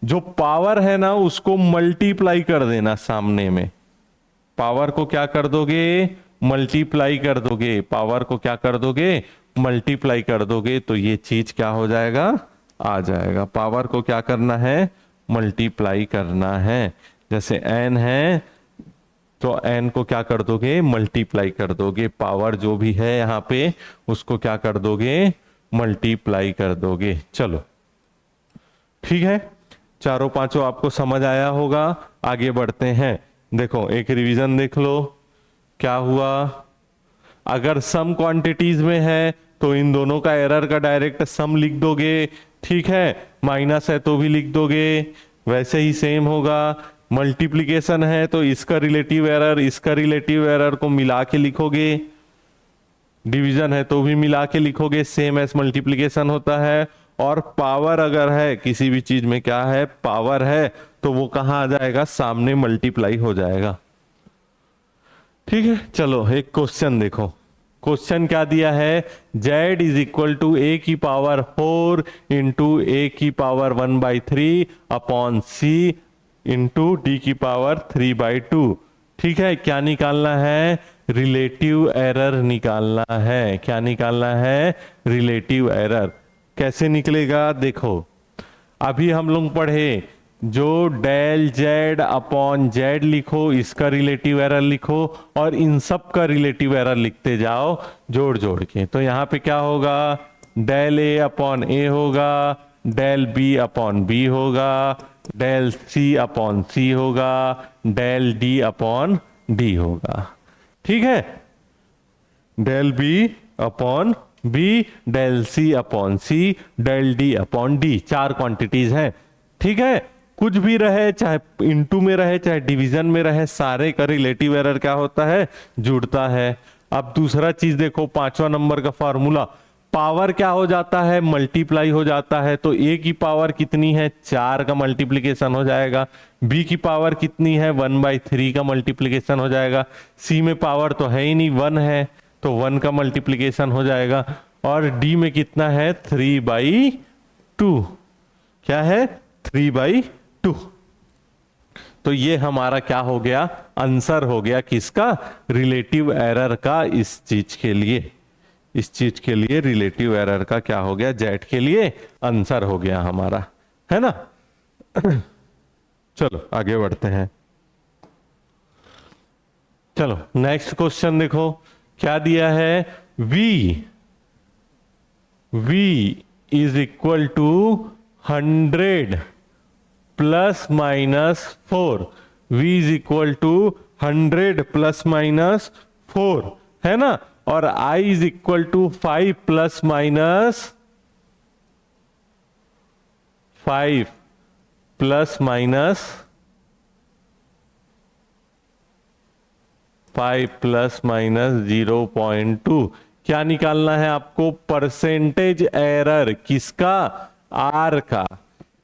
जो पावर है ना उसको मल्टीप्लाई कर देना, सामने में पावर को क्या कर दोगे, मल्टीप्लाई कर दोगे, पावर को क्या कर दोगे, मल्टीप्लाई कर दोगे, तो ये चीज क्या हो जाएगा, आ जाएगा। पावर को क्या करना है, मल्टीप्लाई करना है। जैसे n है तो n को क्या कर दोगे, मल्टीप्लाई कर दोगे, पावर जो भी है यहाँ पे उसको क्या कर दोगे, मल्टीप्लाई कर दोगे। चलो ठीक है, चारों पांचों आपको समझ आया होगा। आगे बढ़ते हैं। देखो एक रिवीजन देख लो, क्या हुआ, अगर सम क्वांटिटीज में है तो इन दोनों का एरर का डायरेक्ट सम लिख दोगे। ठीक है, माइनस है तो भी लिख दोगे, वैसे ही सेम होगा। मल्टीप्लिकेशन है तो इसका रिलेटिव एरर इसका रिलेटिव एरर को मिला के लिखोगे, डिवीजन है तो भी मिला के लिखोगे, सेम एज मल्टीप्लिकेशन होता है। और पावर अगर है किसी भी चीज में, क्या है, पावर है, तो वो कहां आ जाएगा, सामने मल्टीप्लाई हो जाएगा। ठीक है, चलो एक क्वेश्चन देखो। क्वेश्चन क्या दिया है, z is equal to a की पावर 4 इंटू a की power 1/3 upon c into d की पावर 3/2। ठीक है, क्या निकालना है, रिलेटिव एरर निकालना है। क्या निकालना है, रिलेटिव एरर। कैसे निकलेगा, देखो अभी हम लोग पढ़े, जो डेल जेड अपॉन जेड लिखो, इसका रिलेटिव एरर लिखो, और इन सब का रिलेटिव एरर लिखते जाओ जोड़ जोड़ के। तो यहाँ पे क्या होगा, डेल ए अपॉन ए होगा, डेल बी अपॉन बी होगा, डेल सी अपॉन सी होगा, डेल डी अपॉन डी होगा। ठीक है, del B upon B, del C upon C, del D upon D, चार क्वांटिटीज हैं। ठीक है, कुछ भी रहे, चाहे इनटू में रहे चाहे डिवीजन में रहे, सारे का रिलेटिव एरर क्या होता है, जुड़ता है। अब दूसरा चीज देखो, पांचवा नंबर का फॉर्मूला, पावर क्या हो जाता है, मल्टीप्लाई हो जाता है। तो a की पावर कितनी है, 4 का मल्टीप्लीकेशन हो जाएगा। b की पावर कितनी है, 1/3 का मल्टीप्लीकेशन हो जाएगा। c में पावर तो है ही नहीं, 1 है, तो 1 का मल्टीप्लीकेशन हो जाएगा। और d में कितना है, 3/2, क्या है, 3/2। तो ये हमारा क्या हो गया, आंसर हो गया किसका, रिलेटिव एरर का, इस चीज के लिए, इस चीज के लिए रिलेटिव एरर का क्या हो गया, जेड के लिए आंसर हो गया हमारा, है ना। चलो आगे बढ़ते हैं। चलो नेक्स्ट क्वेश्चन देखो, क्या दिया है, v is equal to 100 plus minus 4, v is equal to 100 plus minus 4, है ना। और I is equal to 5 plus minus 5 plus minus 5 plus minus 0.2। क्या निकालना है आपको? परसेंटेज एरर किसका? आर का।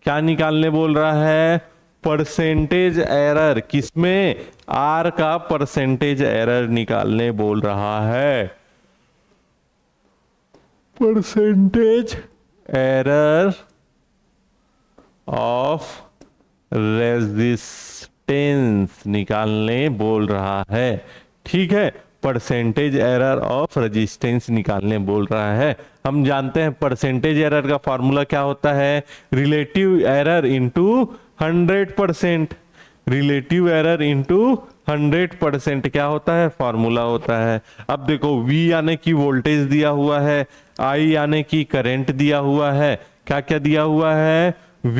क्या निकालने बोल रहा है? परसेंटेज एरर किसमें? आर का परसेंटेज एरर निकालने बोल रहा है। परसेंटेज एरर ऑफ रेजिस्टेंस निकालने बोल रहा है। ठीक है, परसेंटेज एरर ऑफ रेजिस्टेंस निकालने बोल रहा है। हम जानते हैं परसेंटेज एरर का फॉर्मूला क्या होता है? Relative error into 100%। Relative error into 100% क्या होता है? फॉर्मूला होता है। अब देखो, V यानी कि वोल्टेज दिया हुआ है, I यानी कि करंट दिया हुआ है। क्या क्या दिया हुआ है? V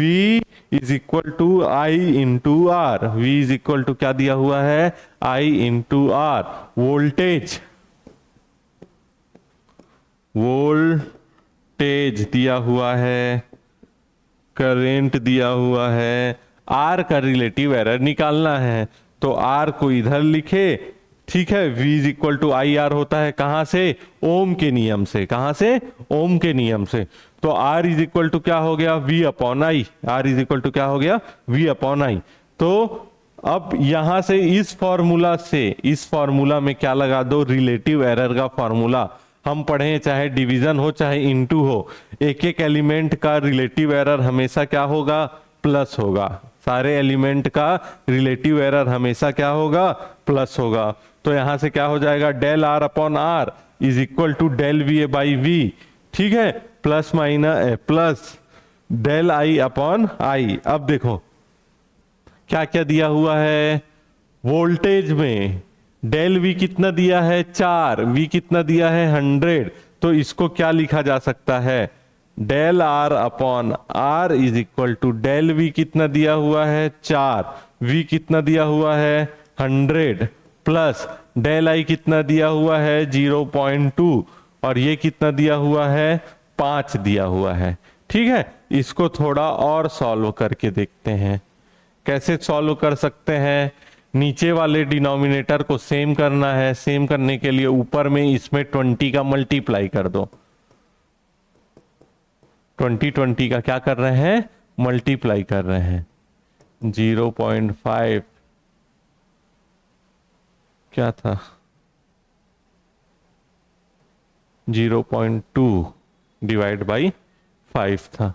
is equal to I into R. V is equal to क्या दिया हुआ है? I into R. Voltage, voltage दिया हुआ है, करंट दिया हुआ है। आर का रिलेटिव एरर निकालना है तो आर को इधर लिखे। ठीक है, V is equal to I R होता है कहां से? ओम के नियम से। कहां से? ओम के नियम से। तो R इज इक्वल टू क्या हो गया? V upon I. R is equal to क्या हो गया? V upon I. तो अब यहां से इस फॉर्मूला से, इस फॉर्मूला में क्या लगा दो? रिलेटिव एरर का फॉर्मूला। हम पढ़े चाहे डिवीजन हो चाहे इनटू हो, एक एक एलिमेंट का रिलेटिव एरर हमेशा क्या होगा? प्लस होगा। सारे एलिमेंट का रिलेटिव एरर हमेशा क्या होगा? प्लस होगा। तो यहां से क्या हो जाएगा? Del R upon R is equal to del V by V. ठीक है, plus minus plus del I upon I. अब देखो क्या क्या दिया हुआ है वोल्टेज में। डेल वी कितना दिया है? 4। वी कितना दिया है? 100। तो इसको क्या लिखा जा सकता है? Del R upon R is equal to del V कितना दिया हुआ है? 4। वी कितना दिया हुआ है? 100 प्लस डेल आई कितना दिया हुआ है? 0.2 और ये कितना दिया हुआ है? 5 दिया हुआ है। ठीक है, इसको थोड़ा और सॉल्व करके देखते हैं। कैसे सॉल्व कर सकते हैं? नीचे वाले डिनोमिनेटर को सेम करना है। सेम करने के लिए ऊपर में इसमें 20 का मल्टीप्लाई कर दो। 20 का क्या कर रहे हैं? मल्टीप्लाई कर रहे हैं। 0.5 क्या था? 0.2 डिवाइड बाई 5 था।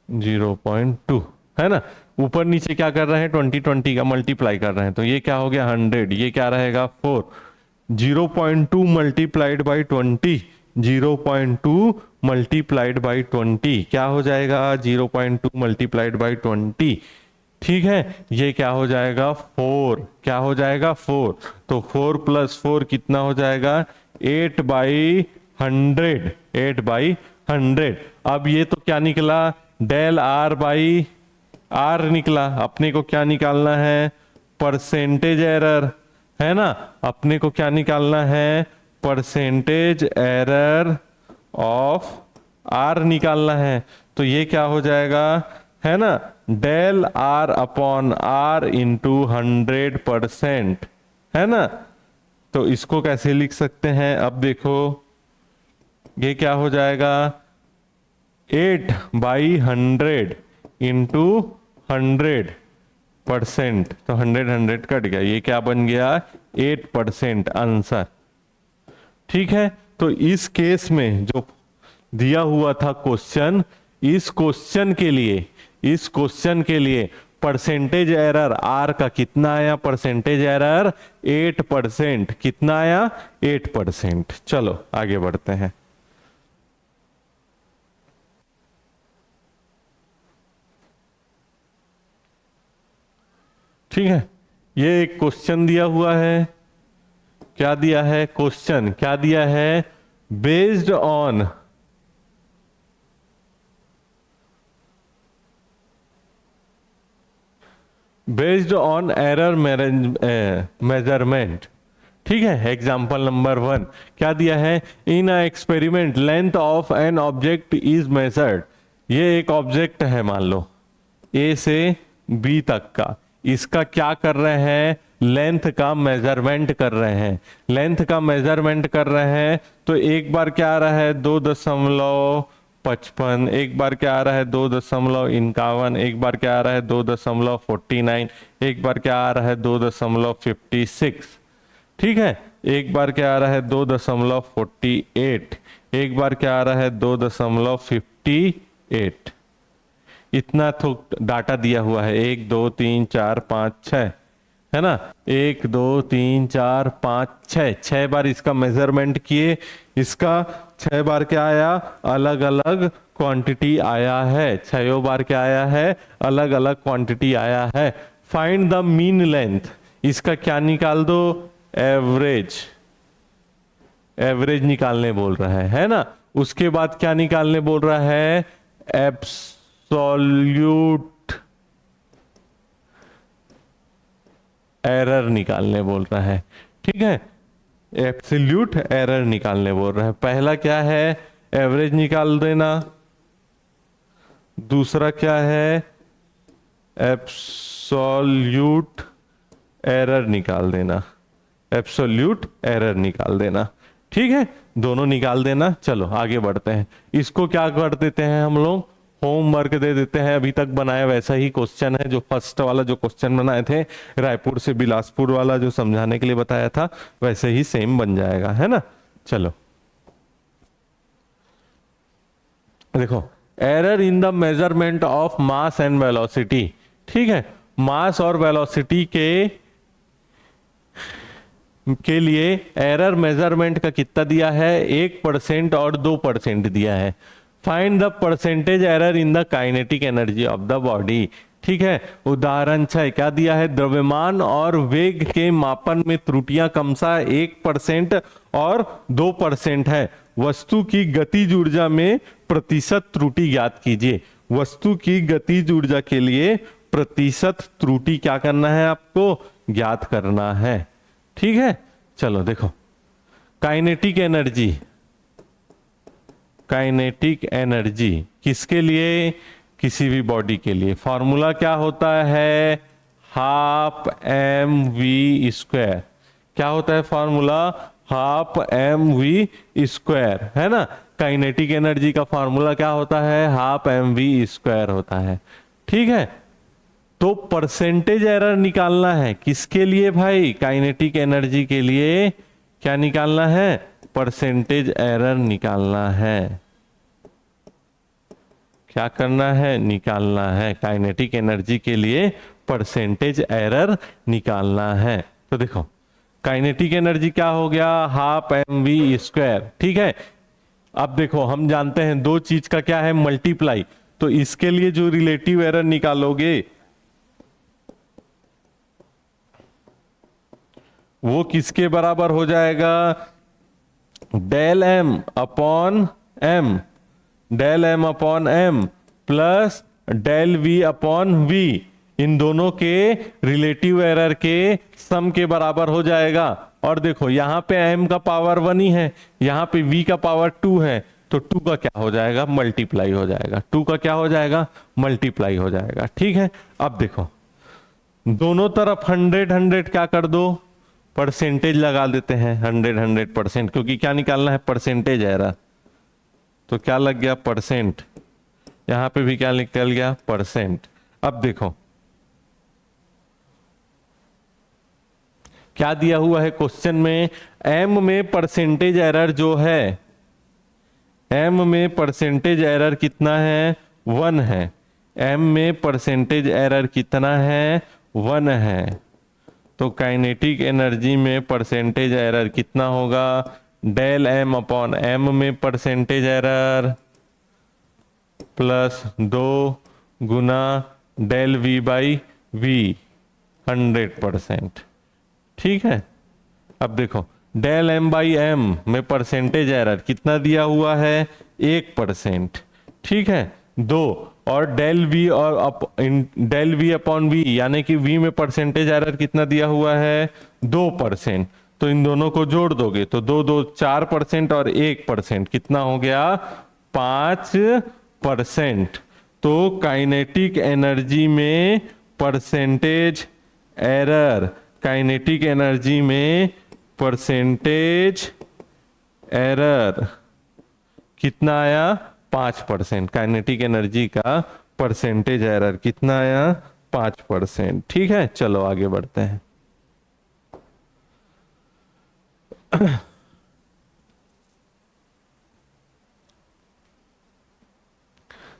0.2 है ना। ऊपर नीचे क्या कर रहे हैं? 20 का मल्टीप्लाई कर रहे हैं। तो ये क्या हो गया? 100। ये क्या रहेगा? 4। 0.2 मल्टीप्लाइड बाई 20, 0.2 मल्टीप्लाइड बाई 20 क्या हो जाएगा? 0.2 मल्टीप्लाइड बाई 20। ठीक है, ये क्या हो जाएगा? 4। क्या हो जाएगा? 4। तो 4 प्लस 4 कितना हो जाएगा? 8 बाई 100। 8 बाई 100। अब ये तो क्या निकला? डेल आर बाई आर निकला। अपने को क्या निकालना है? परसेंटेज एरर, है ना। अपने को क्या निकालना है? परसेंटेज एरर ऑफ आर निकालना है। तो ये क्या हो जाएगा? है ना, del R upon R into 100%, है ना। तो इसको कैसे लिख सकते हैं? अब देखो ये क्या हो जाएगा? 8 बाई 100 इंटू 100%। तो 100 कट गया। ये क्या बन गया? 8% आंसर। ठीक है, तो इस केस में जो दिया हुआ था क्वेश्चन, इस क्वेश्चन के लिए परसेंटेज एरर आर का कितना आया? Percentage error 8%। कितना आया? 8%। चलो आगे बढ़ते हैं। ठीक है, ये एक क्वेश्चन दिया हुआ है। क्या दिया है? क्वेश्चन क्या दिया है? Based on based on error measurement. ठीक है, एग्जाम्पल नंबर 1 क्या दिया है, in a experiment length of an object is measured. ये एक ऑब्जेक्ट है मान लो ए से बी तक का, इसका क्या कर रहे हैं, लेंथ का मेजरमेंट कर रहे हैं। लेंथ का मेजरमेंट कर रहे हैं तो एक बार क्या आ रहा है 2.55, एक बार क्या आ रहा है 2.51, एक बार क्या आ रहा है 2.49, एक बार क्या आ रहा है 2.56। ठीक है, एक बार क्या आ रहा है 2.48, एक बार क्या आ रहा है 2.58। इतना तो डाटा दिया हुआ है, 1 2 3 4 5 6, है ना, 1 2 3 4 5 6, 6 बार इसका मेजरमेंट किए, इसका 6 बार क्या आया, अलग अलग क्वांटिटी आया है, 6 बार क्या आया है, अलग अलग क्वांटिटी आया है। फाइंड द मीन लेंथ, इसका क्या निकाल दो, एवरेज, एवरेज निकालने बोल रहा है ना। उसके बाद क्या निकालने बोल रहा है, एब्सोल्यूट एरर निकालने बोल रहा है। ठीक है, एब्सोल्यूट एरर निकालने बोल रहा है। पहला क्या है, एवरेज निकाल देना, दूसरा क्या है, एब्सोल्यूट एरर निकाल देना, एब्सोल्यूट एरर निकाल देना। ठीक है, दोनों निकाल देना। चलो आगे बढ़ते हैं, इसको क्या कर देते हैं हम लोग, होमवर्क दे देते हैं। अभी तक बनाया वैसा ही क्वेश्चन है, जो फर्स्ट वाला जो क्वेश्चन बनाए थे रायपुर से बिलासपुर वाला जो समझाने के लिए बताया था, वैसे ही सेम बन जाएगा, है ना। चलो देखो, error in the measurement of mass and velocity. ठीक है, मास और वेलोसिटी के लिए एरर मेजरमेंट का कितना दिया है, 1% और 2% दिया है। Find the percentage error in the kinetic energy of the body. ठीक है, उदाहरण 6 क्या दिया है, द्रव्यमान और वेग के मापन में त्रुटियां क्रमशः 1% और 2% है। वस्तु की गतिज ऊर्जा में प्रतिशत त्रुटि ज्ञात कीजिए। वस्तु की गतिज ऊर्जा के लिए प्रतिशत त्रुटि क्या करना है, आपको ज्ञात करना है। ठीक है, चलो देखो, काइनेटिक एनर्जी, काइनेटिक एनर्जी किसके लिए, किसी भी बॉडी के लिए फॉर्मूला क्या होता है, हाफ एम वी स्क्वायर। क्या होता है formula, half M V square, है ना। काइनेटिक एनर्जी का फॉर्मूला क्या होता है, हाफ एम वी स्क्वायर होता है। ठीक है, तो परसेंटेज एरर निकालना है किसके लिए भाई, काइनेटिक एनर्जी के लिए क्या निकालना है, परसेंटेज एरर निकालना है। क्या करना है, निकालना है, काइनेटिक एनर्जी के लिए परसेंटेज एरर निकालना है। तो देखो, काइनेटिक एनर्जी क्या हो गया, हाफ एम वी स्क्वायर। ठीक है, अब देखो हम जानते हैं दो चीज का क्या है, मल्टीप्लाई। तो इसके लिए जो रिलेटिव एरर निकालोगे वो किसके बराबर हो जाएगा, del M upon M, del M upon M plus del V upon V, इन दोनों के रिलेटिव एरर के सम के बराबर हो जाएगा। और देखो यहां पे m का पावर 1 ही है, यहां पे v का पावर 2 है, तो 2 का क्या हो जाएगा, मल्टीप्लाई हो जाएगा। 2 का क्या हो जाएगा, मल्टीप्लाई हो जाएगा। ठीक है, अब देखो दोनों तरफ 100 क्या कर दो, परसेंटेज लगा देते हैं, 100%, क्योंकि क्या निकालना है, परसेंटेज एरर। तो क्या लग गया, परसेंट, यहां पे भी क्या निकल गया, परसेंट। अब देखो क्या दिया हुआ है क्वेश्चन में, m में परसेंटेज एरर जो है, m में परसेंटेज एरर कितना है, 1 है। m में परसेंटेज एरर कितना है, 1 है। तो काइनेटिक एनर्जी में परसेंटेज एरर कितना होगा, डेल m अपॉन m में परसेंटेज एरर प्लस 2 गुना डेल v बाई v, 100%। ठीक है, अब देखो डेल m बाई m में परसेंटेज एरर कितना दिया हुआ है, 1%। ठीक है, 2, और डेल वी और डेल वी अपॉन वी, यानी कि वी में परसेंटेज एरर कितना दिया हुआ है 2%। तो इन दोनों को जोड़ दोगे तो 2 2 4% और 1% कितना हो गया 5%। तो काइनेटिक एनर्जी में परसेंटेज एरर, काइनेटिक एनर्जी में परसेंटेज एरर कितना आया 5%। काइनेटिक एनर्जी का परसेंटेज एरर कितना आया 5%। ठीक है, चलो आगे बढ़ते हैं।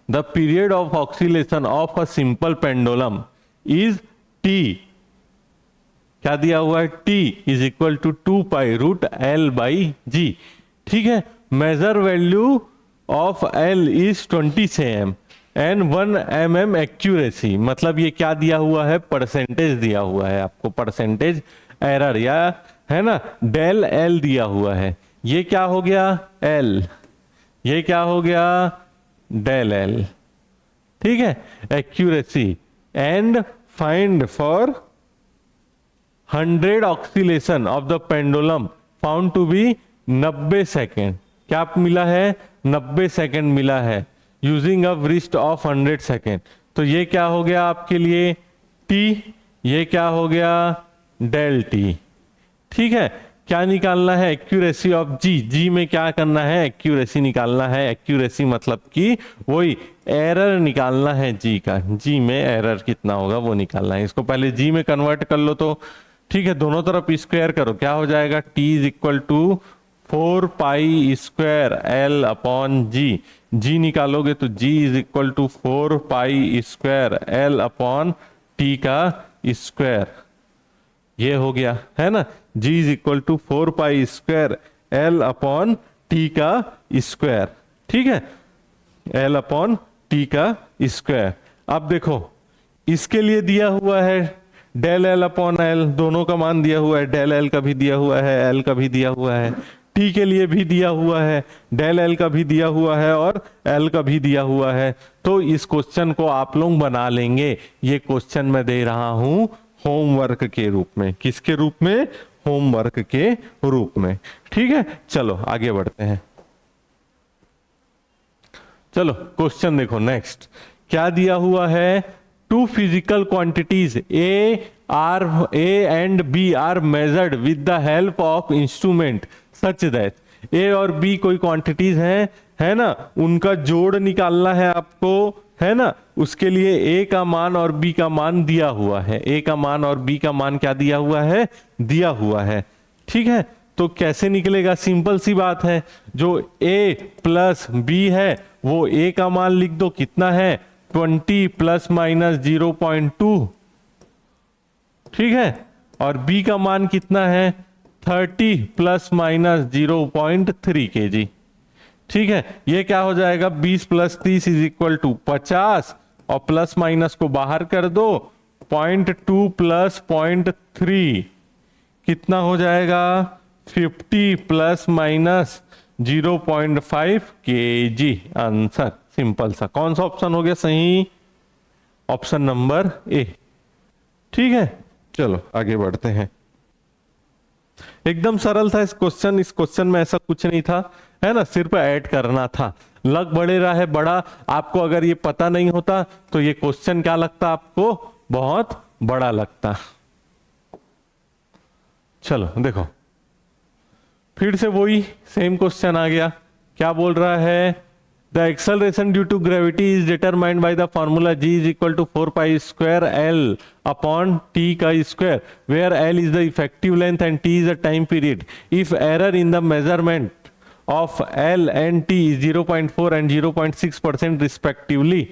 The period of oscillation of a simple pendulum is t, क्या दिया हुआ है t is equal to 2π√L/g। ठीक है, measure value of L is 20 cm and 1 mm accuracy, मतलब ये क्या दिया हुआ है परसेंटेज दिया हुआ है आपको, परसेंटेज एरर या है ना डेल L दिया हुआ है। ये क्या हो गया L, ये क्या हो गया डेल L। ठीक है, accuracy and find for 100 oscillation of the pendulum found to be 90 second. क्या मिला है 90 सेकेंड मिला है using a wrist of 100 second. तो ये क्या हो गया आपके लिए T, ये क्या हो गया डेल T। ठीक है, क्या निकालना है एक्यूरेसी ऑफ G, G में क्या करना है एक्यूरेसी निकालना है। एक्यूरेसी मतलब कि वही एरर निकालना है G का, G में एरर कितना होगा वो निकालना है। इसको पहले G में कन्वर्ट कर लो तो ठीक है, दोनों तरफ स्क्वायर करो, क्या हो जाएगा T is equal to 4π² L/G। G निकालोगे तो G is equal to 4π² L/T का स्क्वायर, ये हो गया है ना। G is equal to 4π² L/T का स्क्वायर। ठीक है, L/T का स्क्वायर। अब देखो इसके लिए दिया हुआ है डेल L/L, दोनों का मान दिया हुआ है, डेल L का भी दिया हुआ है, L का भी दिया हुआ है। T के लिए भी दिया हुआ है, डेल L का भी दिया हुआ है और L का भी दिया हुआ है। तो इस क्वेश्चन को आप लोग बना लेंगे। ये क्वेश्चन मैं दे रहा हूं होमवर्क के रूप में। किसके रूप में? होमवर्क के रूप में। ठीक है, चलो आगे बढ़ते हैं। चलो क्वेश्चन देखो नेक्स्ट क्या दिया हुआ है। Two physical quantities A and B are measured with the help of instrument such that, A और बी कोई क्वांटिटीज हैं, है ना, उनका जोड़ निकालना है आपको, है ना। उसके लिए ए का मान और बी का मान दिया हुआ है, ए का मान और बी का मान क्या दिया हुआ है, दिया हुआ है। ठीक है, तो कैसे निकलेगा, सिंपल सी बात है, जो ए प्लस बी है वो ए का मान लिख दो, कितना है 20 ± 0.2। ठीक है, और बी का मान कितना है 30 ± 0.3 kg। ठीक है, ये क्या हो जाएगा 20 + 30 = 50 और प्लस माइनस को बाहर कर दो 0.2 + 0.3 कितना हो जाएगा 50 ± 0.5 kg। आंसर सिंपल सा, कौन सा ऑप्शन हो गया सही, ऑप्शन नंबर ए। ठीक है, चलो आगे बढ़ते हैं। एकदम सरल था इस क्वेश्चन में ऐसा कुछ नहीं था, है ना, सिर्फ ऐड करना था। लग बड़े रहा है बड़ा, आपको अगर ये पता नहीं होता तो ये क्वेश्चन क्या लगता आपको, बहुत बड़ा लगता। चलो देखो फिर से वही सेम क्वेश्चन आ गया। क्या बोल रहा है, the acceleration due to gravity is determined by the formula G = 4π² L/T का square, where L is the effective length and T is the time period. If error in the measurement of L and T is 0.4 and 0.6% respectively.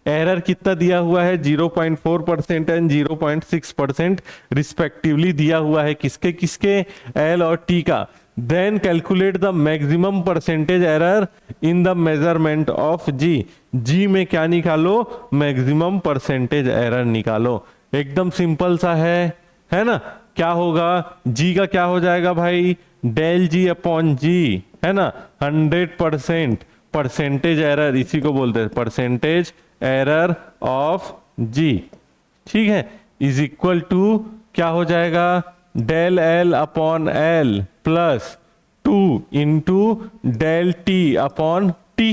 एरर कितना दिया हुआ है 0.4% and 0.6% respectively दिया हुआ है, किसके किसके, L और T का। Then calculate the maximum percentage error in the measurement of G। G में क्या निकालो, मैक्सिमम परसेंटेज एरर निकालो। एकदम सिंपल सा है ना। क्या होगा, G का क्या हो जाएगा भाई, del G/G, है ना, 100% परसेंटेज एरर, इसी को बोलते हैं परसेंटेज एरर ऑफ जी, ठीक है, इज इक्वल टू क्या हो जाएगा, del L upon L plus 2 into del T upon T.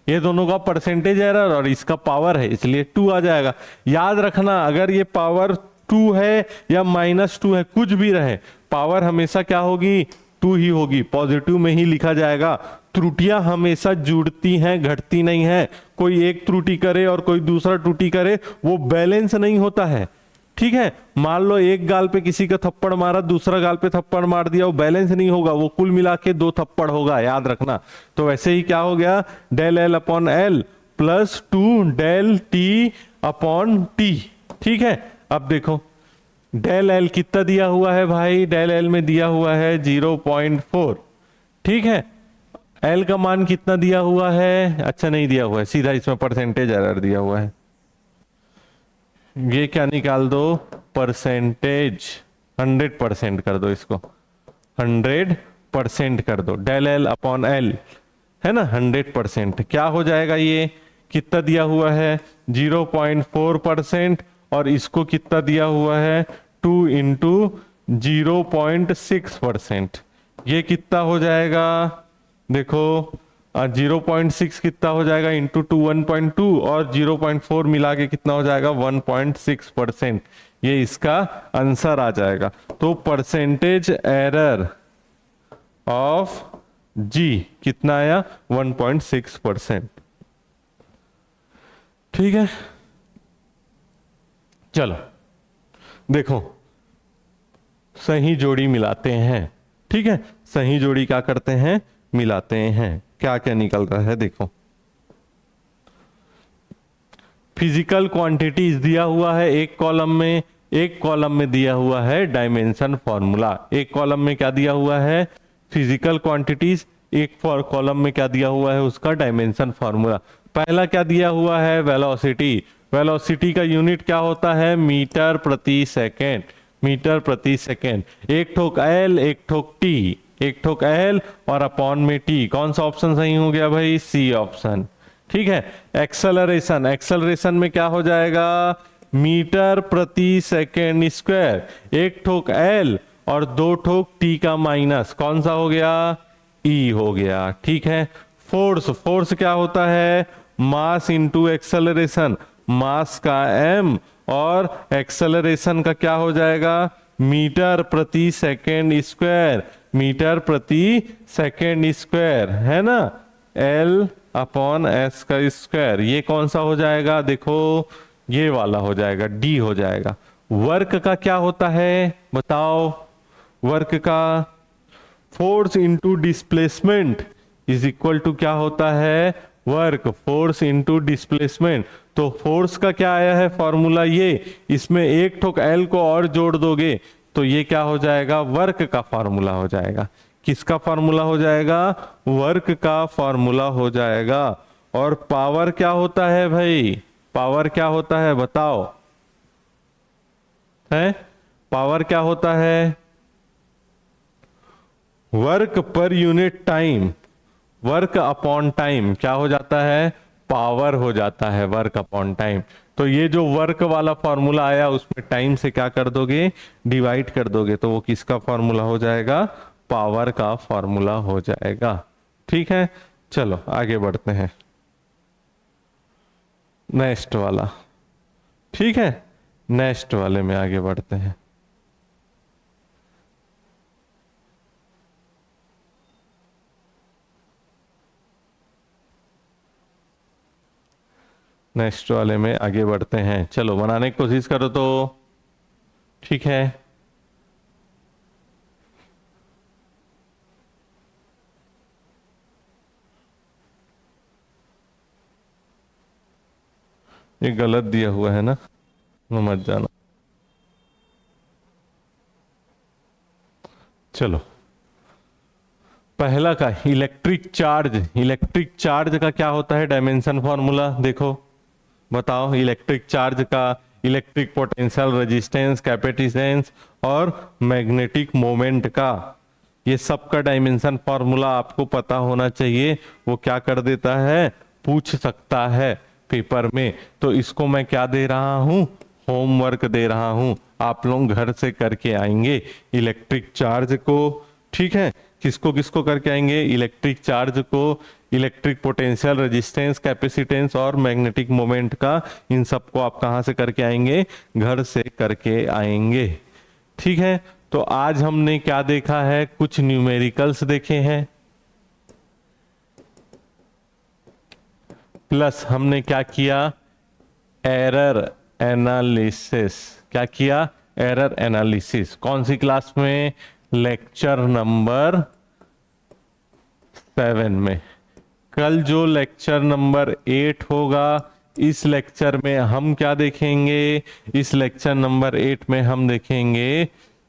ये दोनों का परसेंटेज एरर और इसका पावर है, इसलिए 2 आ जाएगा। याद रखना, अगर ये पावर 2 है या -2 है, कुछ भी रहे, पावर हमेशा क्या होगी, 2 ही होगी, पॉजिटिव में ही लिखा जाएगा। त्रुटियां हमेशा जुड़ती हैं, घटती नहीं है। कोई एक त्रुटि करे और कोई दूसरा त्रुटि करे, वो बैलेंस नहीं होता है, ठीक है। मान लो एक गाल पे किसी का थप्पड़ मारा, दूसरा गाल पे थप्पड़ मार दिया, वो बैलेंस नहीं होगा, वो कुल मिला के 2 थप्पड़ होगा, याद रखना। तो वैसे ही क्या हो गया, del L upon L plus 2 del T upon T, ठीक है। अब देखो डेल एल कितना दिया हुआ है भाई, डेल एल में दिया हुआ है 0.4, ठीक है। एल का मान कितना दिया हुआ है, अच्छा नहीं दिया हुआ है, सीधा इसमें परसेंटेज एरर दिया हुआ है। ये क्या निकाल दो, परसेंटेज, 100% कर दो इसको, 100% कर दो, डेल एल अपॉन एल है ना, 100%। क्या हो जाएगा, ये कितना दिया हुआ है 0.4%, और इसको कितना दिया हुआ है 2 इंटू 0.6%। ये कितना हो जाएगा, देखो 0.6 कितना हो जाएगा इंटू 2 1.2, और 0.4 मिला के कितना हो जाएगा 1.6%। ये इसका आंसर आ जाएगा। तो परसेंटेज एरर ऑफ जी कितना आया, 1.6%, ठीक है। चलो देखो, सही जोड़ी मिलाते हैं, ठीक है। सही जोड़ी क्या करते हैं, मिलाते हैं। क्या क्या निकल रहा है देखो, फिजिकल क्वांटिटीज दिया हुआ है एक कॉलम में, एक कॉलम में दिया हुआ है डायमेंशन फॉर्मूला। एक कॉलम में क्या दिया हुआ है, फिजिकल क्वांटिटीज, एक कॉलम में क्या दिया हुआ है, उसका डायमेंशन फॉर्मूला। पहला क्या दिया हुआ है, वेलोसिटी। वेलोसिटी का यूनिट क्या होता है, मीटर प्रति सेकेंड, मीटर प्रति सेकेंड। एक ठोक एल, एक ठोक टी, एक ठोक एल और अपॉन में टी। कौन सा ऑप्शन सही हो गया भाई, सी ऑप्शन, ठीक है। एक्सेलरेशन, एक्सेलरेशन में क्या हो जाएगा, मीटर प्रति सेकेंड स्क्वायर। एक ठोक एल और 2 ठोक टी का माइनस, कौन सा हो गया, ई हो गया, ठीक है। फोर्स, फोर्स क्या होता है, मास इंटू एक्सेलरेशन, मास का एम और एक्सेलरेशन का क्या हो जाएगा, मीटर प्रति सेकेंड स्क्वायर, मीटर प्रति सेकेंड स्क्वायर, है ना, एल अपॉन एस का स्क्वायर। ये कौन सा हो जाएगा, देखो ये वाला हो जाएगा, डी हो जाएगा। वर्क का क्या होता है बताओ, वर्क का force into displacement is equal to क्या होता है, वर्क, फोर्स इंटू डिस्प्लेसमेंट। तो फोर्स का क्या आया है फॉर्मूला, ये इसमें एक ठोक एल को और जोड़ दोगे तो ये क्या हो जाएगा, वर्क का फॉर्मूला हो जाएगा। किसका फॉर्मूला हो जाएगा, वर्क का फॉर्मूला हो जाएगा। और पावर क्या होता है भाई, पावर क्या होता है बताओ, है पावर क्या होता है, work per unit time, work upon time क्या हो जाता है, पावर हो जाता है, वर्क अपॉन टाइम। तो ये जो वर्क वाला फॉर्मूला आया उसमें टाइम से क्या कर दोगे, डिवाइड कर दोगे, तो वो किसका फॉर्मूला हो जाएगा, पावर का फॉर्मूला हो जाएगा, ठीक है। चलो आगे बढ़ते हैं, नेक्स्ट वाला, ठीक है, नेक्स्ट वाले में आगे बढ़ते हैं। नेक्स्ट वाले में आगे बढ़ते हैं, चलो बनाने की कोशिश करो तो, ठीक है। ये गलत दिया हुआ है ना, मत जाना। चलो पहला का इलेक्ट्रिक चार्ज, इलेक्ट्रिक चार्ज का क्या होता है डायमेंशन फॉर्मूला, देखो बताओ। इलेक्ट्रिक चार्ज का इलेक्ट्रिक पोटेंशियल, रेजिस्टेंस, कैपेसिटेंस और मैग्नेटिक मोमेंट का ये सबका डायमेंशन फॉर्मूला आपको पता होना चाहिए। वो क्या कर देता है, पूछ सकता है पेपर में। तो इसको मैं क्या दे रहा हूं, होमवर्क दे रहा हूं। आप लोग घर से करके आएंगे इलेक्ट्रिक चार्ज को, ठीक है। किसको किसको करके आएंगे, इलेक्ट्रिक चार्ज को, इलेक्ट्रिक पोटेंशियल, रेजिस्टेंस, कैपेसिटेंस और मैग्नेटिक मोमेंट का। इन सबको आप कहां से करके आएंगे, घर से करके आएंगे, ठीक है। तो आज हमने क्या देखा है, कुछ न्यूमेरिकल्स देखे हैं, प्लस हमने क्या किया, एरर एनालिसिस। क्या किया, एरर एनालिसिस। कौन सी क्लास में, लेक्चर नंबर 7 में। कल जो लेक्चर नंबर 8 होगा, इस लेक्चर में हम क्या देखेंगे, इस लेक्चर नंबर 8 में हम देखेंगे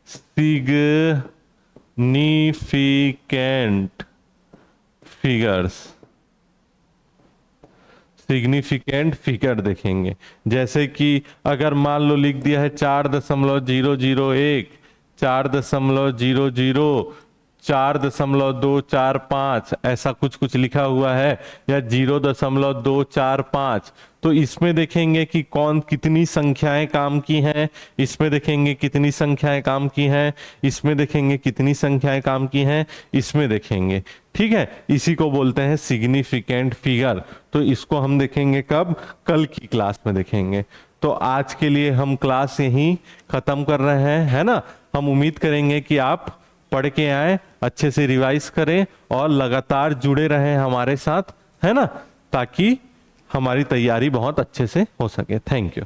सिग्निफिकेंट फिगर्स। सिग्निफिकेंट फिगर देखेंगे, जैसे कि अगर मान लो लिख दिया है 4.001, 4.00, 4.245, ऐसा कुछ कुछ लिखा हुआ है, या 0.245। तो इसमें देखेंगे कि कौन कितनी संख्याएं काम की हैं, इसमें देखेंगे कितनी संख्याएं काम की हैं, इसमें देखेंगे कितनी संख्याएं काम की हैं, इसमें देखेंगे, ठीक है। इसी को बोलते हैं सिग्निफिकेंट फिगर। तो इसको हम देखेंगे कब, कल की क्लास में देखेंगे। तो आज के लिए हम क्लास यहीं खत्म कर रहे हैं, है ना। हम उम्मीद करेंगे कि आप पढ़ के आए, अच्छे से रिवाइज करें और लगातार जुड़े रहें हमारे साथ, है ना, ताकि हमारी तैयारी बहुत अच्छे से हो सके। Thank you.